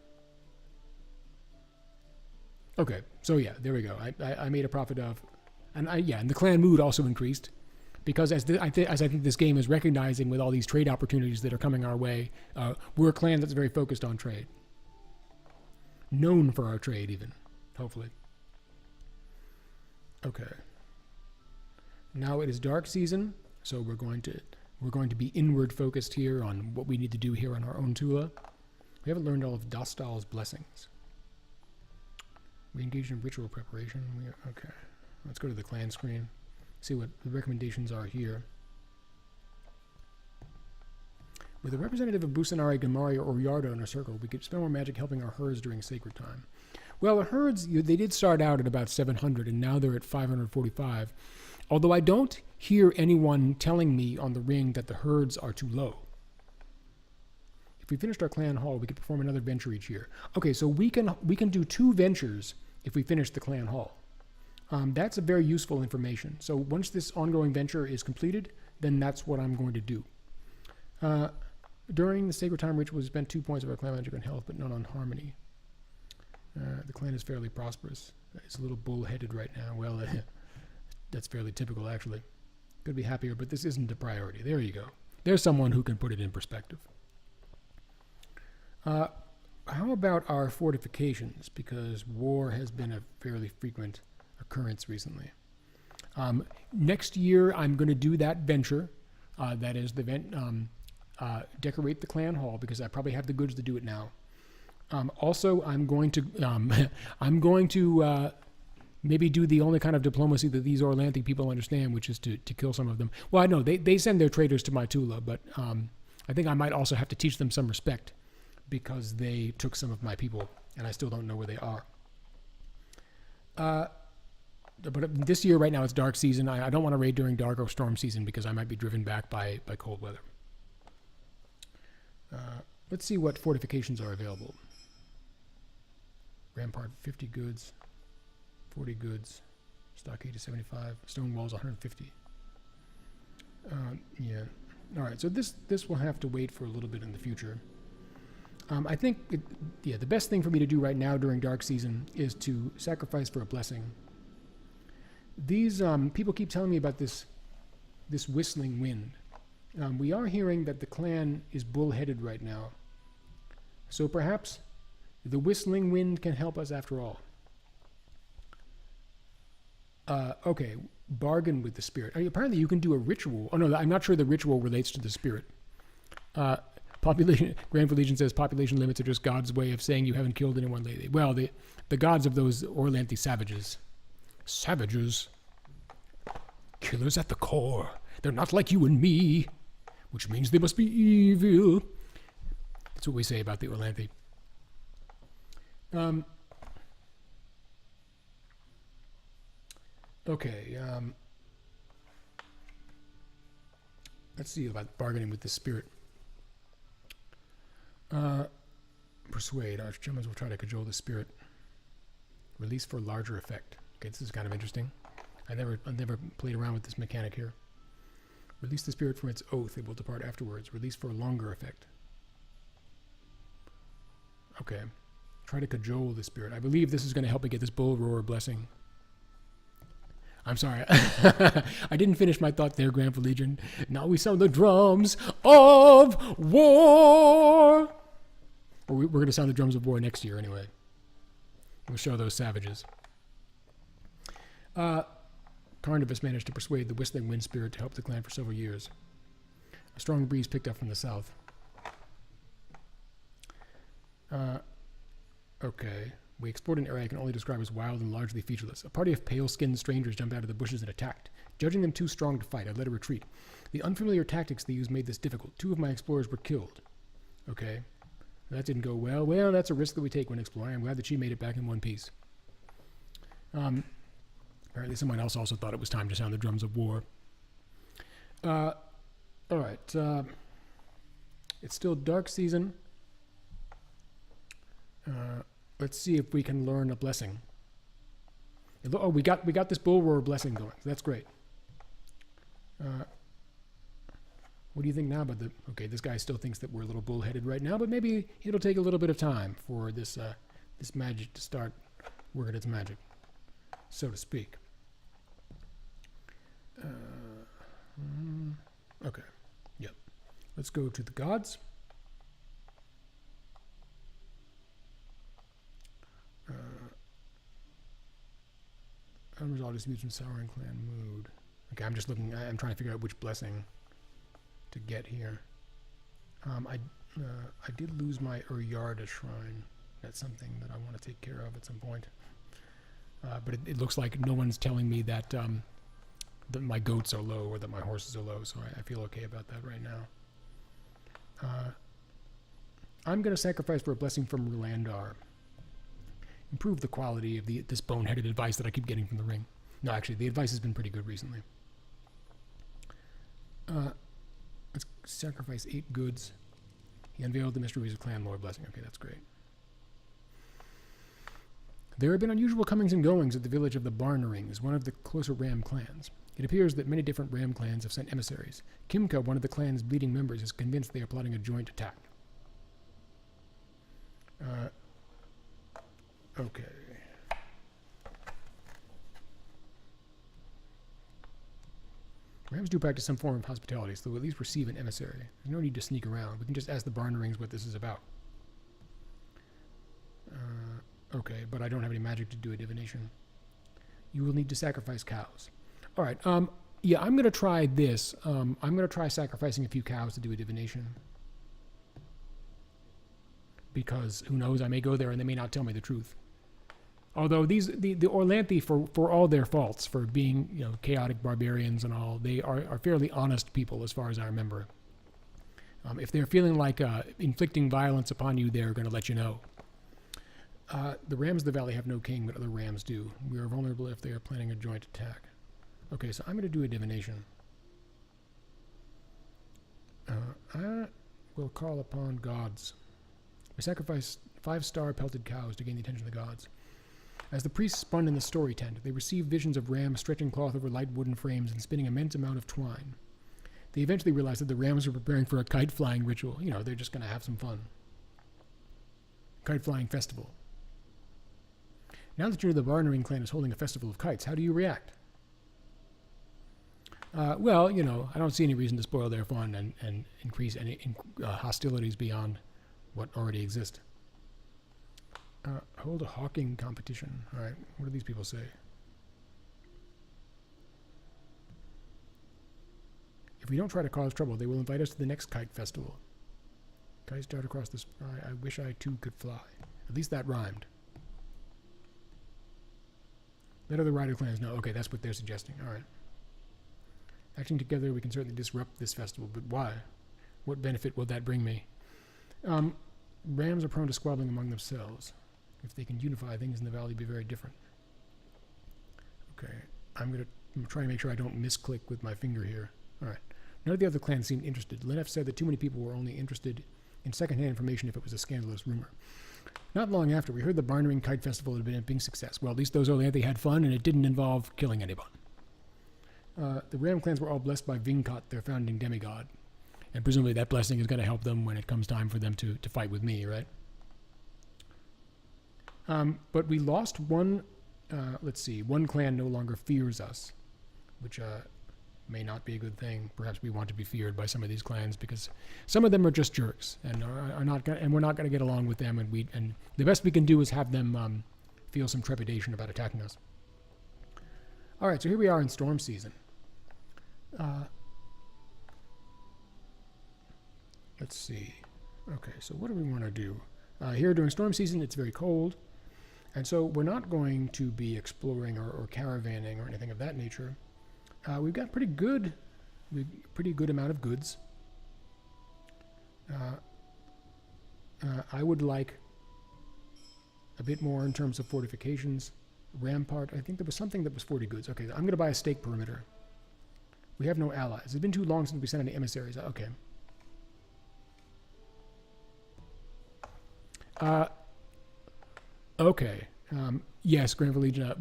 Okay, so yeah, there we go. I made a profit of, and the clan mood also increased, because as I think this game is recognizing with all these trade opportunities that are coming our way, we're a clan that's very focused on trade, known for our trade even, hopefully. Okay. Now it is dark season, so we're going to be inward focused here on what we need to do here on our own Tula. We haven't learned all of Dostal's blessings. We engaged in ritual preparation. Okay, let's go to the clan screen. See what the recommendations are here. With a representative of Busanari, Gamari, or Uryarda in our circle, we could spend more magic helping our herds during sacred time. Well, the herds, they did start out at about 700, and now they're at 545. Although I don't hear anyone telling me on the ring that the herds are too low. If we finished our clan hall, we could perform another venture each year. Okay, so we can do 2 ventures if we finish the clan hall. That's a very useful information. So once this ongoing venture is completed, then that's what I'm going to do. During the sacred time ritual, we spent 2 points of our clan magic on health, but none on harmony. The clan is fairly prosperous. It's a little bull-headed right now. Well, that's fairly typical, actually. Could be happier, but this isn't a priority. There you go. There's someone who can put it in perspective. How about our fortifications? Because war has been a fairly frequent occurrence recently. Next year, I'm going to do that venture. That is the decorate the clan hall, because I probably have the goods to do it now. Also, I'm going to maybe do the only kind of diplomacy that these Orlanthi people understand, which is to kill some of them. Well, I know they send their traders to my Tula, but I think I might also have to teach them some respect, because they took some of my people, and I still don't know where they are. But this year, right now, it's dark season. I don't want to raid during dark or storm season, because I might be driven back by cold weather. Let's see what fortifications are available. Rampart, 50 goods. 40 goods. Stockade is 75. Stone walls, 150. Yeah. All right, so this will have to wait for a little bit in the future. I think, the best thing for me to do right now during dark season is to sacrifice for a blessing. These people keep telling me about this whistling wind. We are hearing that the clan is bullheaded right now. So perhaps the whistling wind can help us after all. Okay, bargain with the spirit. Apparently you can do a ritual. Oh no, I'm not sure the ritual relates to the spirit. Population, Grand Legion says population limits are just God's way of saying you haven't killed anyone lately. Well, the gods of those Orlanthi savages. Savages? Killers at the core. They're not like you and me, which means they must be evil. That's what we say about the Orlanthi. Okay. Let's see about bargaining with the spirit. Persuade. Archgermans will try to cajole the spirit. Release for larger effect. Okay, this is kind of interesting. I've never played around with this mechanic here. Release the spirit from its oath. It will depart afterwards. Release for a longer effect. Okay. Try to cajole the spirit. I believe this is going to help me get this bull roar blessing. I'm sorry. I didn't finish my thought there, Grand Legion. Now we sound the drums of war. We're going to sound the drums of war next year anyway. We'll show those savages. Carnivus managed to persuade the whistling wind spirit to help the clan for several years. A strong breeze picked up from the south. Okay. We explored an area I can only describe as wild and largely featureless. A party of pale-skinned strangers jumped out of the bushes and attacked. Judging them too strong to fight, I led a retreat. The unfamiliar tactics they used made this difficult. 2 of my explorers were killed. Okay. That didn't go well. Well, that's a risk that we take when exploring. I'm glad that she made it back in one piece. Apparently someone else also thought it was time to sound the drums of war. All right. It's still dark season. Let's see if we can learn a blessing. Oh, we got this bull roar blessing going. That's great. What do you think now about the... Okay, this guy still thinks that we're a little bullheaded right now, but maybe it'll take a little bit of time for this magic to start working its magic, so to speak. Okay. Yep. Let's go to the gods. Unresolved disputes from Sauron clan mood. Okay, I'm just looking. I'm trying to figure out which blessing to get here. I did lose my Uryarda shrine. That's something that I want to take care of at some point. But it looks like no one's telling me that that my goats are low or that my horses are low, so I feel okay about that right now. I'm going to sacrifice for a blessing from Rulandar. Improve the quality of this boneheaded advice that I keep getting from the ring. No, actually, the advice has been pretty good recently. Let's sacrifice 8 goods. He unveiled the mysteries of clan lore blessing. Okay, that's great. There have been unusual comings and goings at the village of the Barnerings, one of the closer Ram clans. It appears that many different Ram clans have sent emissaries. Kimka, one of the clan's leading members, is convinced they are plotting a joint attack. Okay. Rams do practice some form of hospitality, so they'll at least receive an emissary. There's no need to sneak around. We can just ask the barn rings what this is about. Okay, but I don't have any magic to do a divination. You will need to sacrifice cows. All right. Yeah, I'm going to try this. I'm going to try sacrificing a few cows to do a divination. Because, who knows, I may go there and they may not tell me the truth. Although the Orlanthi, for all their faults, for being, you know, chaotic barbarians and all, they are fairly honest people as far as I remember. If they're feeling like inflicting violence upon you, they're going to let you know. The Rams of the Valley have no king, but other Rams do. We are vulnerable if they are planning a joint attack. Okay, so I'm going to do a divination. I will call upon gods. We sacrifice 5-star pelted cows to gain the attention of the gods. As the priests spun in the story tent, they received visions of rams stretching cloth over light wooden frames and spinning immense amount of twine. They eventually realized that the rams were preparing for a kite flying ritual. You know, they're just going to have some fun. Kite flying festival. Now that you know the Barnering clan is holding a festival of kites, how do you react? Well, you know, I don't see any reason to spoil their fun and increase any hostilities beyond what already exist. Hold a hawking competition. All right, what do these people say? If we don't try to cause trouble, they will invite us to the next kite festival. Kites dart across the sky. I wish I too could fly. At least that rhymed. Let other rider clans know. Okay, that's what they're suggesting. All right. Acting together, we can certainly disrupt this festival, but why? What benefit will that bring me? Rams are prone to squabbling among themselves. If they can unify, things in the valley, be very different. Okay, I'm trying to make sure I don't misclick with my finger here. All right. None of the other clans seemed interested. Lenef said that too many people were only interested in secondhand information if it was a scandalous rumor. Not long after, we heard the Barnering Kite Festival had been a big success. Well, at least those Orlanthi had fun, and it didn't involve killing anyone. The Ram clans were all blessed by Vingkat, their founding demigod. And presumably that blessing is going to help them when it comes time for them to fight with me, right? But we lost one, let's see, one clan no longer fears us, which may not be a good thing. Perhaps we want to be feared by some of these clans because some of them are just jerks and are not gonna, and we're not going to get along with them. And the best we can do is have them feel some trepidation about attacking us. All right, so here we are in storm season. Let's see. Okay, so what do we want to do? Here during storm season, it's very cold. And so we're not going to be exploring or caravanning or anything of that nature. We've got pretty good amount of goods. I would like a bit more in terms of fortifications. Rampart, I think there was something that was 40 goods. Okay, I'm going to buy a stake perimeter. We have no allies. It's been too long since we sent any emissaries. Okay. Okay. Yes, Grand Legion.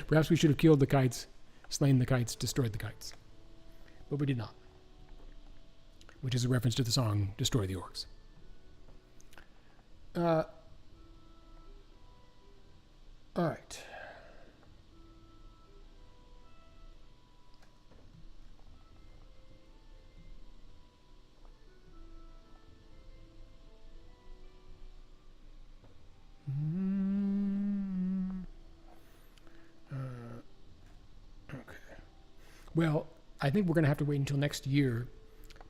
Perhaps we should have killed the kites, slain the kites, destroyed the kites. But we did not. Which is a reference to the song, Destroy the Orcs. All right. Okay. Well, I think we're going to have to wait until next year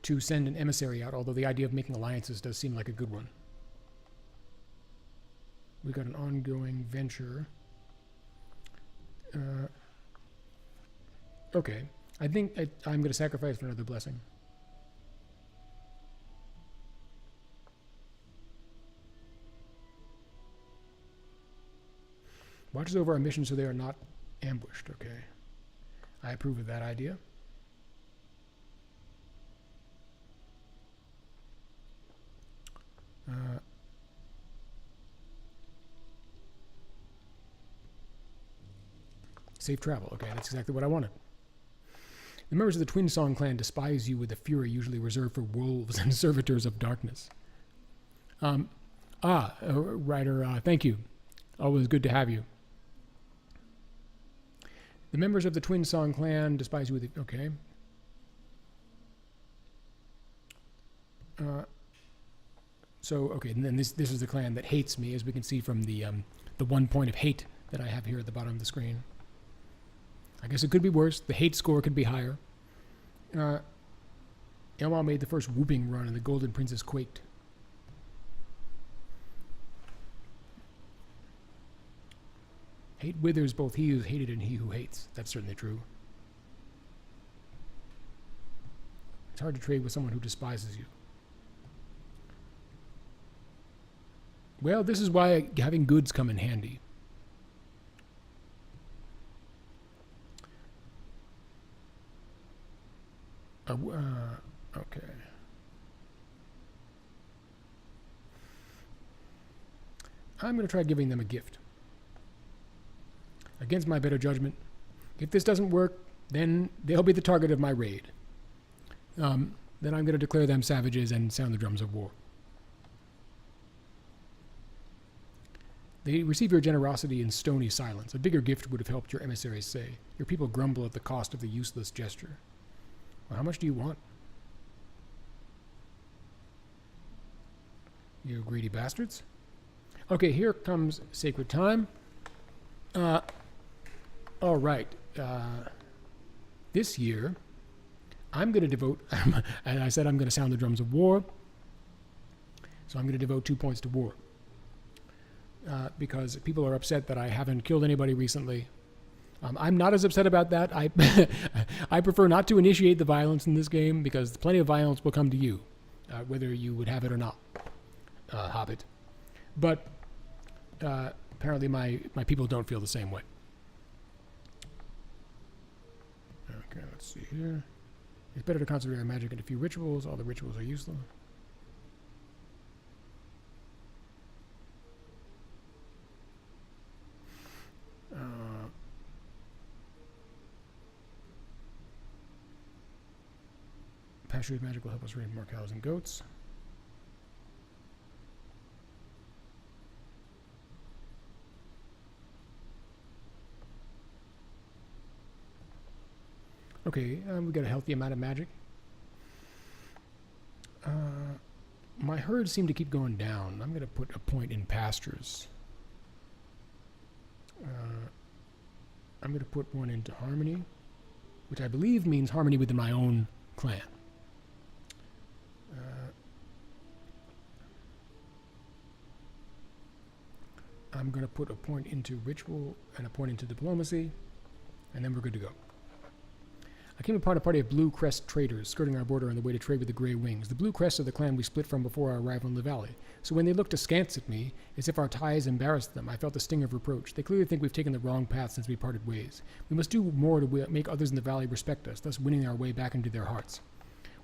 to send an emissary out, although the idea of making alliances does seem like a good one. We've got an ongoing venture. Okay. I think I'm going to sacrifice for another blessing. Watches over our mission so they are not ambushed. Okay. I approve of that idea. Safe travel. Okay, that's exactly what I wanted. The members of the Twin Song clan despise you with a fury usually reserved for wolves and servitors of darkness. Ryder, thank you. Always good to have you. The members of the Twin Song clan despise you with... Okay. So, okay, and then this is the clan that hates me, as we can see from the 1 point of hate that I have here at the bottom of the screen. I guess it could be worse. The hate score could be higher. Elma made the first whooping run, and the Golden Princess quaked. Hate withers both he who is hated and he who hates. That's certainly true. It's hard to trade with someone who despises you. Well, this is why having goods come in handy. Okay. I'm going to try giving them a gift. Against my better judgment. If this doesn't work, then they'll be the target of my raid. Then I'm going to declare them savages and sound the drums of war. They receive your generosity in stony silence. A bigger gift would have helped, your emissaries say. Your people grumble at the cost of the useless gesture. Well, how much do you want? You greedy bastards. Okay, here comes sacred time. All right. This year, I'm going to devote, as I said, I'm going to sound the drums of war. So I'm going to devote 2 points to war. Because people are upset that I haven't killed anybody recently. I'm not as upset about that. I prefer not to initiate the violence in this game because plenty of violence will come to you, whether you would have it or not, Hobbit. But apparently my people don't feel the same way. Okay, let's see here. It's better to concentrate on magic and a few rituals. All the rituals are useless. Pasture's magic will help us raise more cows and goats. Okay, we got a healthy amount of magic. My herds seem to keep going down. I'm going to put a point in pastures. I'm going to put one into harmony, which I believe means harmony within my own clan. I'm going to put a point into ritual and a point into diplomacy, and then we're good to go. I came upon a party of Blue Crest traders skirting our border on the way to trade with the Grey Wings. The Blue Crest are the clan we split from before our arrival in the valley. So when they looked askance at me, as if our ties embarrassed them, I felt a sting of reproach. They clearly think we've taken the wrong path since we parted ways. We must do more to make others in the valley respect us, thus winning our way back into their hearts.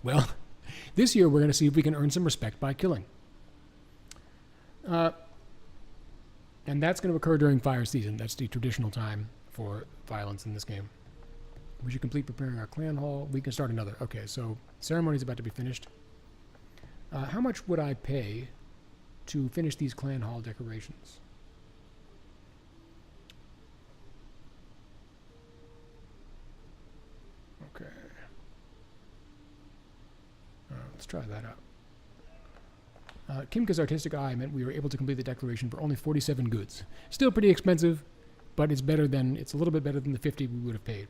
Well, this year we're going to see if we can earn some respect by killing. And that's going to occur during fire season. That's the traditional time for violence in this game. We should complete preparing our clan hall. We can start another. Okay, so ceremony's about to be finished. How much would I pay to finish these clan hall decorations? Okay. Let's try that out. Kimka's artistic eye meant we were able to complete the declaration for only 47 goods. Still pretty expensive, but it's a little bit better than the 50 we would have paid.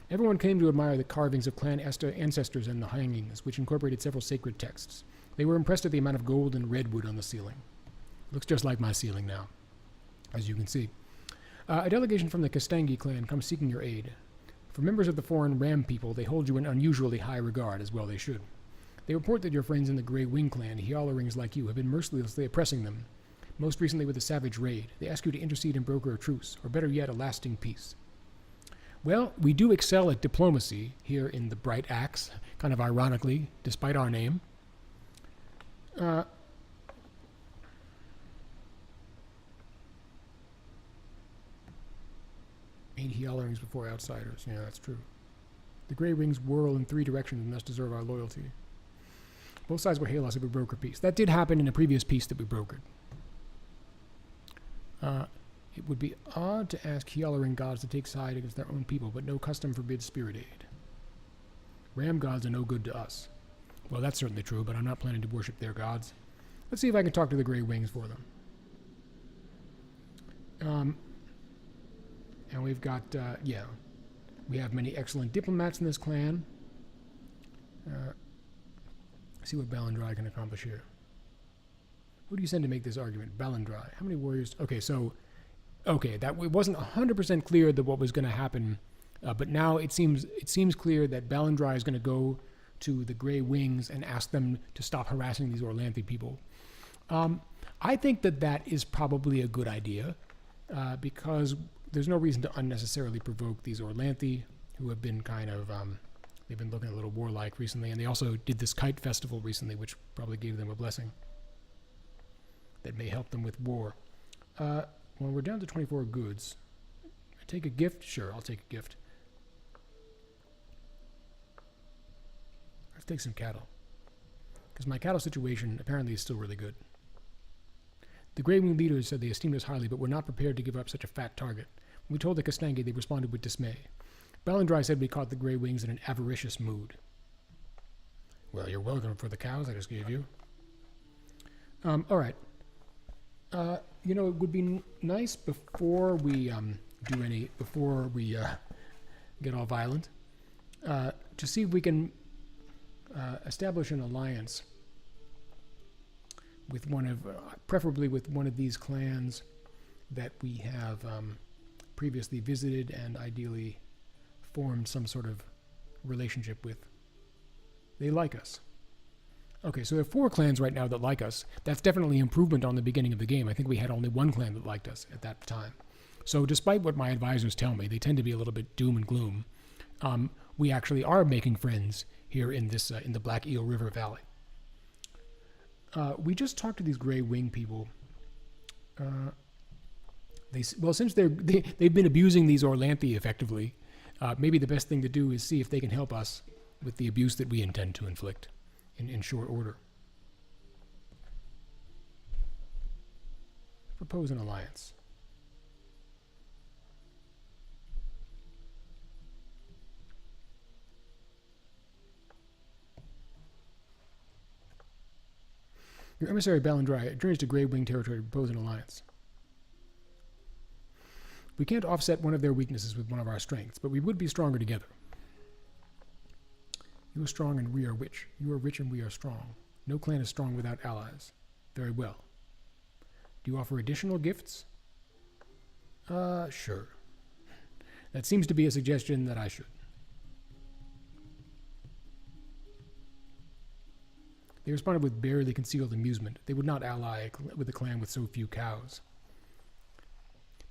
Everyone came to admire the carvings of clan ancestors and the hangings, which incorporated several sacred texts. They were impressed at the amount of gold and redwood on the ceiling. Looks just like my ceiling now, as you can see. A delegation from the Kastangi clan comes seeking your aid. For members of the foreign Ram people, they hold you in unusually high regard, as well they should. They report that your friends in the Grey Wing clan, Hyalarings like you, have been mercilessly oppressing them, most recently with a savage raid. They ask you to intercede and broker a truce, or better yet, a lasting peace. Well, we do excel at diplomacy here in the Bright Axe, kind of ironically, despite our name. 8 Hyalarings before outsiders. Yeah, that's true. The Grey Wings whirl in 3 directions and thus deserve our loyalty. Both sides will hail us if we broker peace. That did happen in a previous peace that we brokered. It would be odd to ask Hyalaring gods to take side against their own people, but no custom forbids spirit aid. Ram gods are no good to us. Well, that's certainly true, but I'm not planning to worship their gods. Let's see if I can talk to the Grey Wings for them. And we've got, we have many excellent diplomats in this clan. See what Balandrai can accomplish here. Who do you send to make this argument? Balandrai. How many warriors? Okay, so, that it wasn't 100% clear that what was going to happen, but now it seems clear that Balandrai is going to go to the Grey Wings and ask them to stop harassing these Orlanthi people. I think that is probably a good idea, because there's no reason to unnecessarily provoke these Orlanthi, who have been kind of, they've been looking a little warlike recently, and they also did this kite festival recently, which probably gave them a blessing that may help them with war. Well, we're down to 24 goods. Take a gift? Sure, I'll take a gift. Let's take some cattle, because my cattle situation apparently is still really good. The Grey Wing leaders said they esteemed us highly, but were not prepared to give up such a fat target. When we told the Kastangi, they responded with dismay. Balandrai said we caught the Grey Wings in an avaricious mood. Well, you're welcome for the cows I just gave you. All right. It would be nice before we get all violent, to see if we can establish an alliance with preferably with one of these clans that we have previously visited and ideally formed some sort of relationship with. They like us. Okay, so we have 4 clans right now that like us. That's definitely improvement on the beginning of the game. I think we had only 1 clan that liked us at that time. So despite what my advisors tell me, they tend to be a little bit doom and gloom. We actually are making friends here in this in the Black Eel River Valley. We just talked to these Grey Wing people. Since they've been abusing these Orlanthi effectively, maybe the best thing to do is see if they can help us with the abuse that we intend to inflict in short order. Propose an alliance. Your emissary Balandrai journeys to Grey Wing territory to propose an alliance. We can't offset one of their weaknesses with one of our strengths, but we would be stronger together. You are strong and we are rich. You are rich and we are strong. No clan is strong without allies. Very well. Do you offer additional gifts? Sure. That seems to be a suggestion that I should. They responded with barely concealed amusement. They would not ally with a clan with so few cows.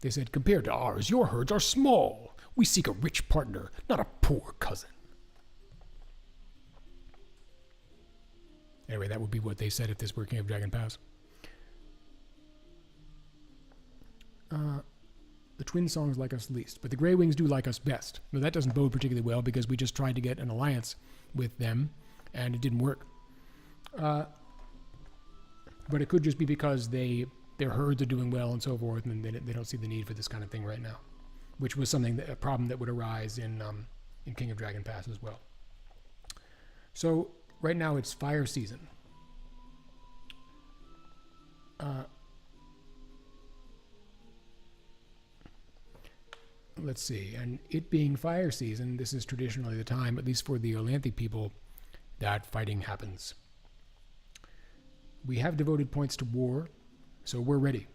They said, compared to ours, your herds are small. We seek a rich partner, not a poor cousin. Anyway, that would be what they said if this were King of Dragon Pass. The Twin Songs like us least, but the Grey Wings do like us best. Now, that doesn't bode particularly well because we just tried to get an alliance with them, and it didn't work. But it could just be because their herds are doing well and so forth, and they don't see the need for this kind of thing right now, which was a problem that would arise in King of Dragon Pass as well. So right now it's fire season. Let's see, and it being fire season, this is traditionally the time, at least for the Orlanthi people, that fighting happens. We have devoted points to war, so we're ready.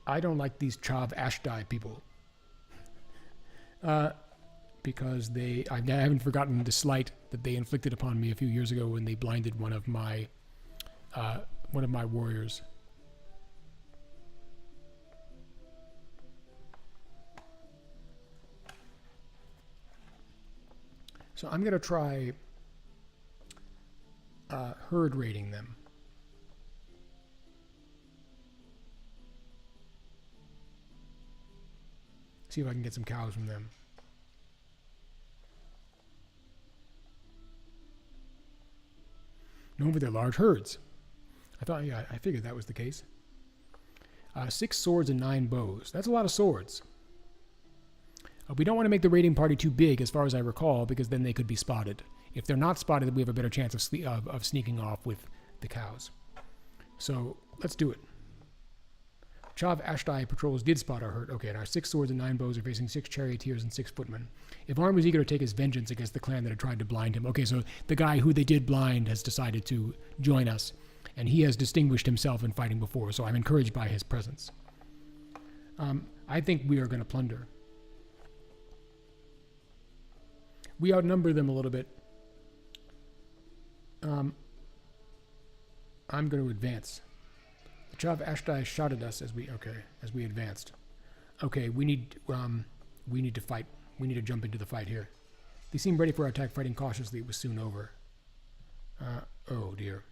I don't like these Chav Ashdai people. Because I haven't forgotten the slight that they inflicted upon me a few years ago when they blinded one of my warriors. So I'm going to try herd raiding them. See if I can get some cows from them. Known for their large herds. I figured that was the case. 6 swords and 9 bows. That's a lot of swords. We don't want to make the raiding party too big, as far as I recall, because then they could be spotted. If they're not spotted, we have a better chance of sneaking off with the cows. So let's do it. Chav Ashdai patrols did spot our hurt. Okay, and our 6 swords and 9 bows are facing 6 charioteers and 6 footmen. If Arm was eager to take his vengeance against the clan that had tried to blind him. Okay, so the guy who they did blind has decided to join us, and he has distinguished himself in fighting before, so I'm encouraged by his presence. I think we are going to plunder. We outnumber them a little bit. I'm going to advance. The Chav Ashdai shot at us as we advanced. Okay, we need to fight. We need to jump into the fight here. They seemed ready for our attack, fighting cautiously. It was soon over. Oh dear.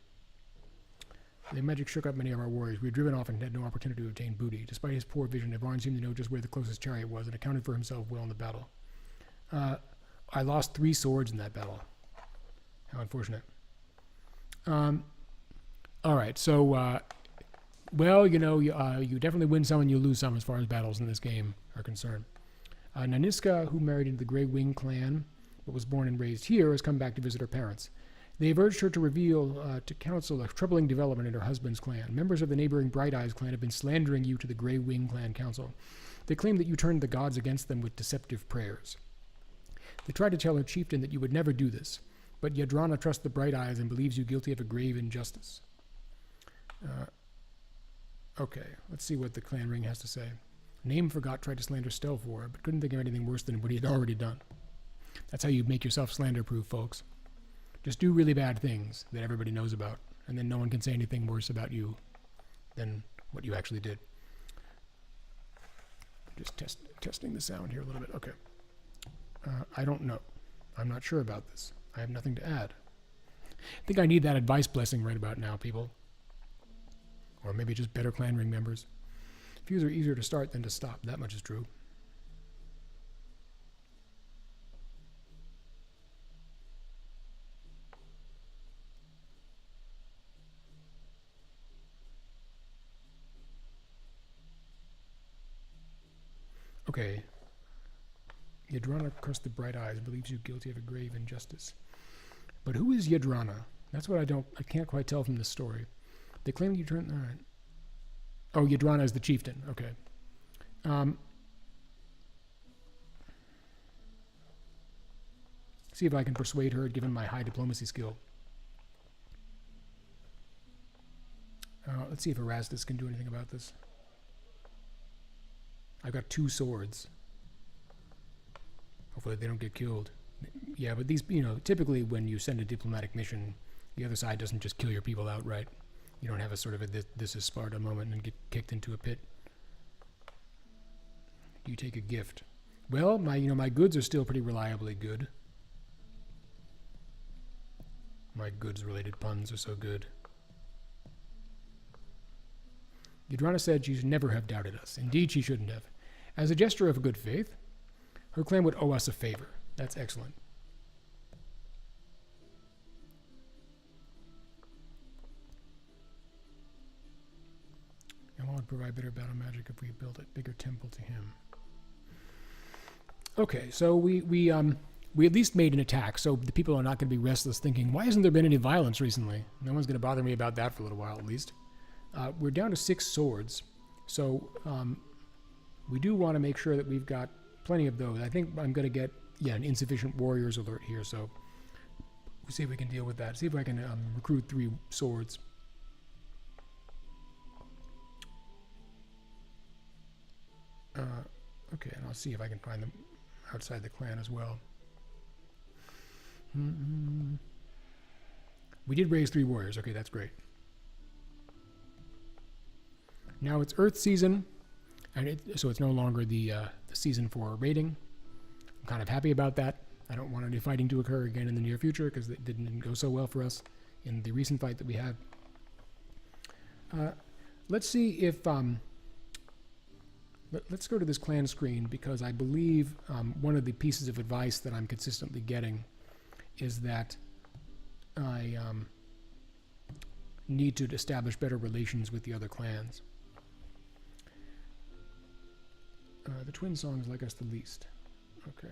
The magic shook up many of our warriors. We were driven off and had no opportunity to obtain booty. Despite his poor vision, Ivarn seemed to know just where the closest chariot was and accounted for himself well in the battle. I lost 3 swords in that battle. How unfortunate. Alright, so, well, you know, you definitely win some and you lose some as far as battles in this game are concerned. Naniska, who married into the Grey Wing clan, but was born and raised here, has come back to visit her parents. They have urged her to reveal to council a troubling development in her husband's clan. Members of the neighboring Bright Eyes clan have been slandering you to the Grey Wing clan council. They claim that you turned the gods against them with deceptive prayers. They tried to tell her chieftain that you would never do this, but Yadrana trusts the Bright Eyes and believes you guilty of a grave injustice. Okay, let's see what the clan ring has to say. Name Forgot tried to slander Stelvor, but couldn't think of anything worse than what he had already done. That's how you make yourself slander-proof, folks. Just do really bad things that everybody knows about, and then no one can say anything worse about you than what you actually did. Just testing the sound here a little bit. Okay. I don't know. I'm not sure about this. I have nothing to add. I think I need that advice blessing right about now, people. Or maybe just better clan ring members. Feuds are easier to start than to stop. That much is true. Okay. Yadrana cursed the Bright Eyes and believes you guilty of a grave injustice. But who is Yadrana? That's what I can't quite tell from this story. They claim you turned... All right. Oh, Yadrana is the chieftain. Okay. See if I can persuade her, given my high diplomacy skill. Let's see if Erastus can do anything about this. I've got 2 swords. Hopefully they don't get killed. Yeah, but these, you know, typically when you send a diplomatic mission, the other side doesn't just kill your people outright. You don't have a sort of a this is Sparta moment and get kicked into a pit. You take a gift. Well, my goods are still pretty reliably good. My goods-related puns are so good. Yadrana said she should never have doubted us. Indeed, she shouldn't have. As a gesture of good faith, her clan would owe us a favor. That's excellent. And would provide better battle magic if we built a bigger temple to him. Okay, so we at least made an attack, so the people are not going to be restless thinking, why hasn't there been any violence recently? No one's going to bother me about that for a little while at least. We're down to 6 swords, so we do want to make sure that we've got plenty of those. I think I'm going to get, an insufficient warriors alert here, so we'll see if we can deal with that. See if I can recruit 3 swords. Okay, and I'll see if I can find them outside the clan as well. We did raise 3 warriors. Okay, that's great. Now it's Earth season, and so it's no longer the season for raiding. I'm kind of happy about that. I don't want any fighting to occur again in the near future because it didn't go so well for us in the recent fight that we had. Let's see if... let's go to this clan screen because I believe one of the pieces of advice that I'm consistently getting is that I need to establish better relations with the other clans. The twin songs like us the least. Okay.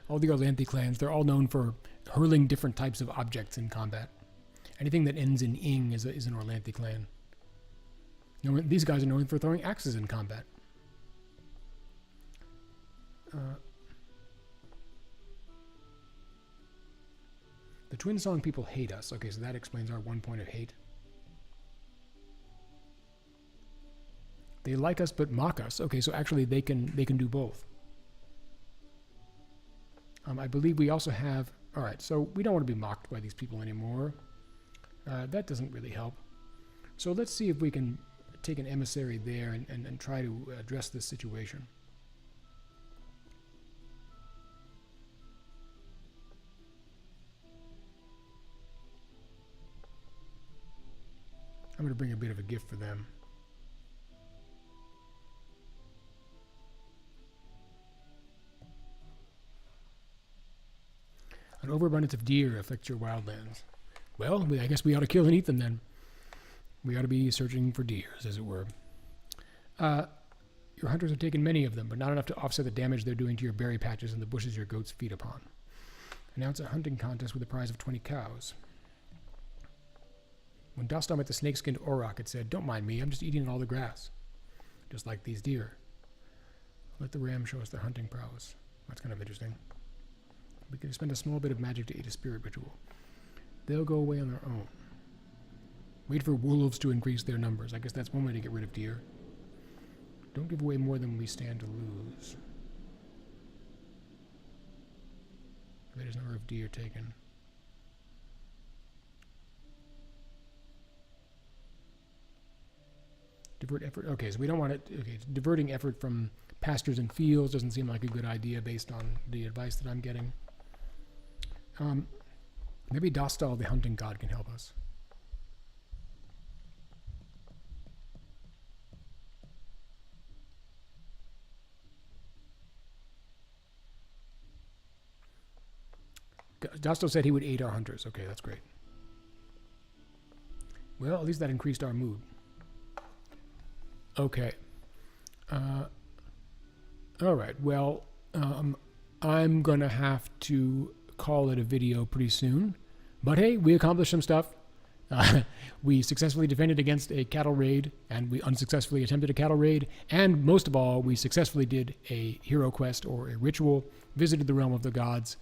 All the Orlanthi clans, they're all known for hurling different types of objects in combat. Anything that ends in ing is an Orlanthi clan. These guys are known for throwing axes in combat. The Twin Song people hate us. Okay, so that explains our 1 point of hate. They like us but mock us. Okay, so actually they can do both. I believe we also have... Alright, so we don't want to be mocked by these people anymore. That doesn't really help. So let's see if we can take an emissary there and try to address this situation. I'm going to bring a bit of a gift for them. An overabundance of deer afflicts your wildlands. Well, I guess we ought to kill and eat them then. We ought to be searching for deers, as it were. Your hunters have taken many of them, but not enough to offset the damage they're doing to your berry patches and the bushes your goats feed upon. Announce a hunting contest with a prize of 20 cows. When Dostal met the snake-skinned Auroch, it said, "Don't mind me, I'm just eating all the grass." Just like these deer. Let the ram show us their hunting prowess. That's kind of interesting. We can spend a small bit of magic to aid a spirit ritual. They'll go away on their own. Wait for wolves to increase their numbers. I guess that's one way to get rid of deer. Don't give away more than we stand to lose. Greatest number of deer taken. Divert effort. Okay, so we don't want it. Okay, diverting effort from pastures and fields doesn't seem like a good idea based on the advice that I'm getting. Maybe Dostal, the hunting god, can help us. Dostal said he would aid our hunters. Okay, that's great. Well, at least that increased our mood. Okay. All right. Well, I'm going to have to call it a video pretty soon. But hey, we accomplished some stuff. We successfully defended against a cattle raid, and we unsuccessfully attempted a cattle raid. And most of all, we successfully did a hero quest or a ritual, visited the realm of the gods,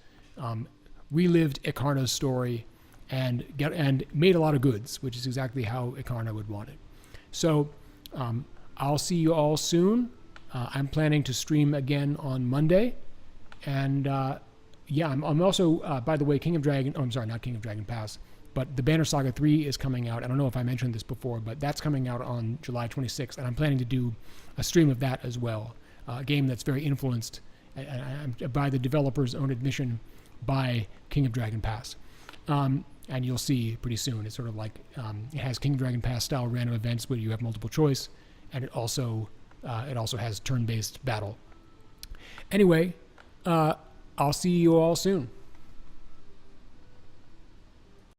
relived Ikarna's story, and made a lot of goods, which is exactly how Ikarna would want it. So I'll see you all soon. I'm planning to stream again on Monday. And yeah, I'm also, by the way, King of Dragon... Oh, I'm sorry, not King of Dragon Pass. But the Banner Saga 3 is coming out. I don't know if I mentioned this before, but that's coming out on July 26th. And I'm planning to do a stream of that as well. A game that's very influenced by the developer's own admission by King of Dragon Pass. And you'll see pretty soon. It's sort of like, it has King of Dragon Pass style random events where you have multiple choice. And it also has turn-based battle. Anyway, I'll see you all soon.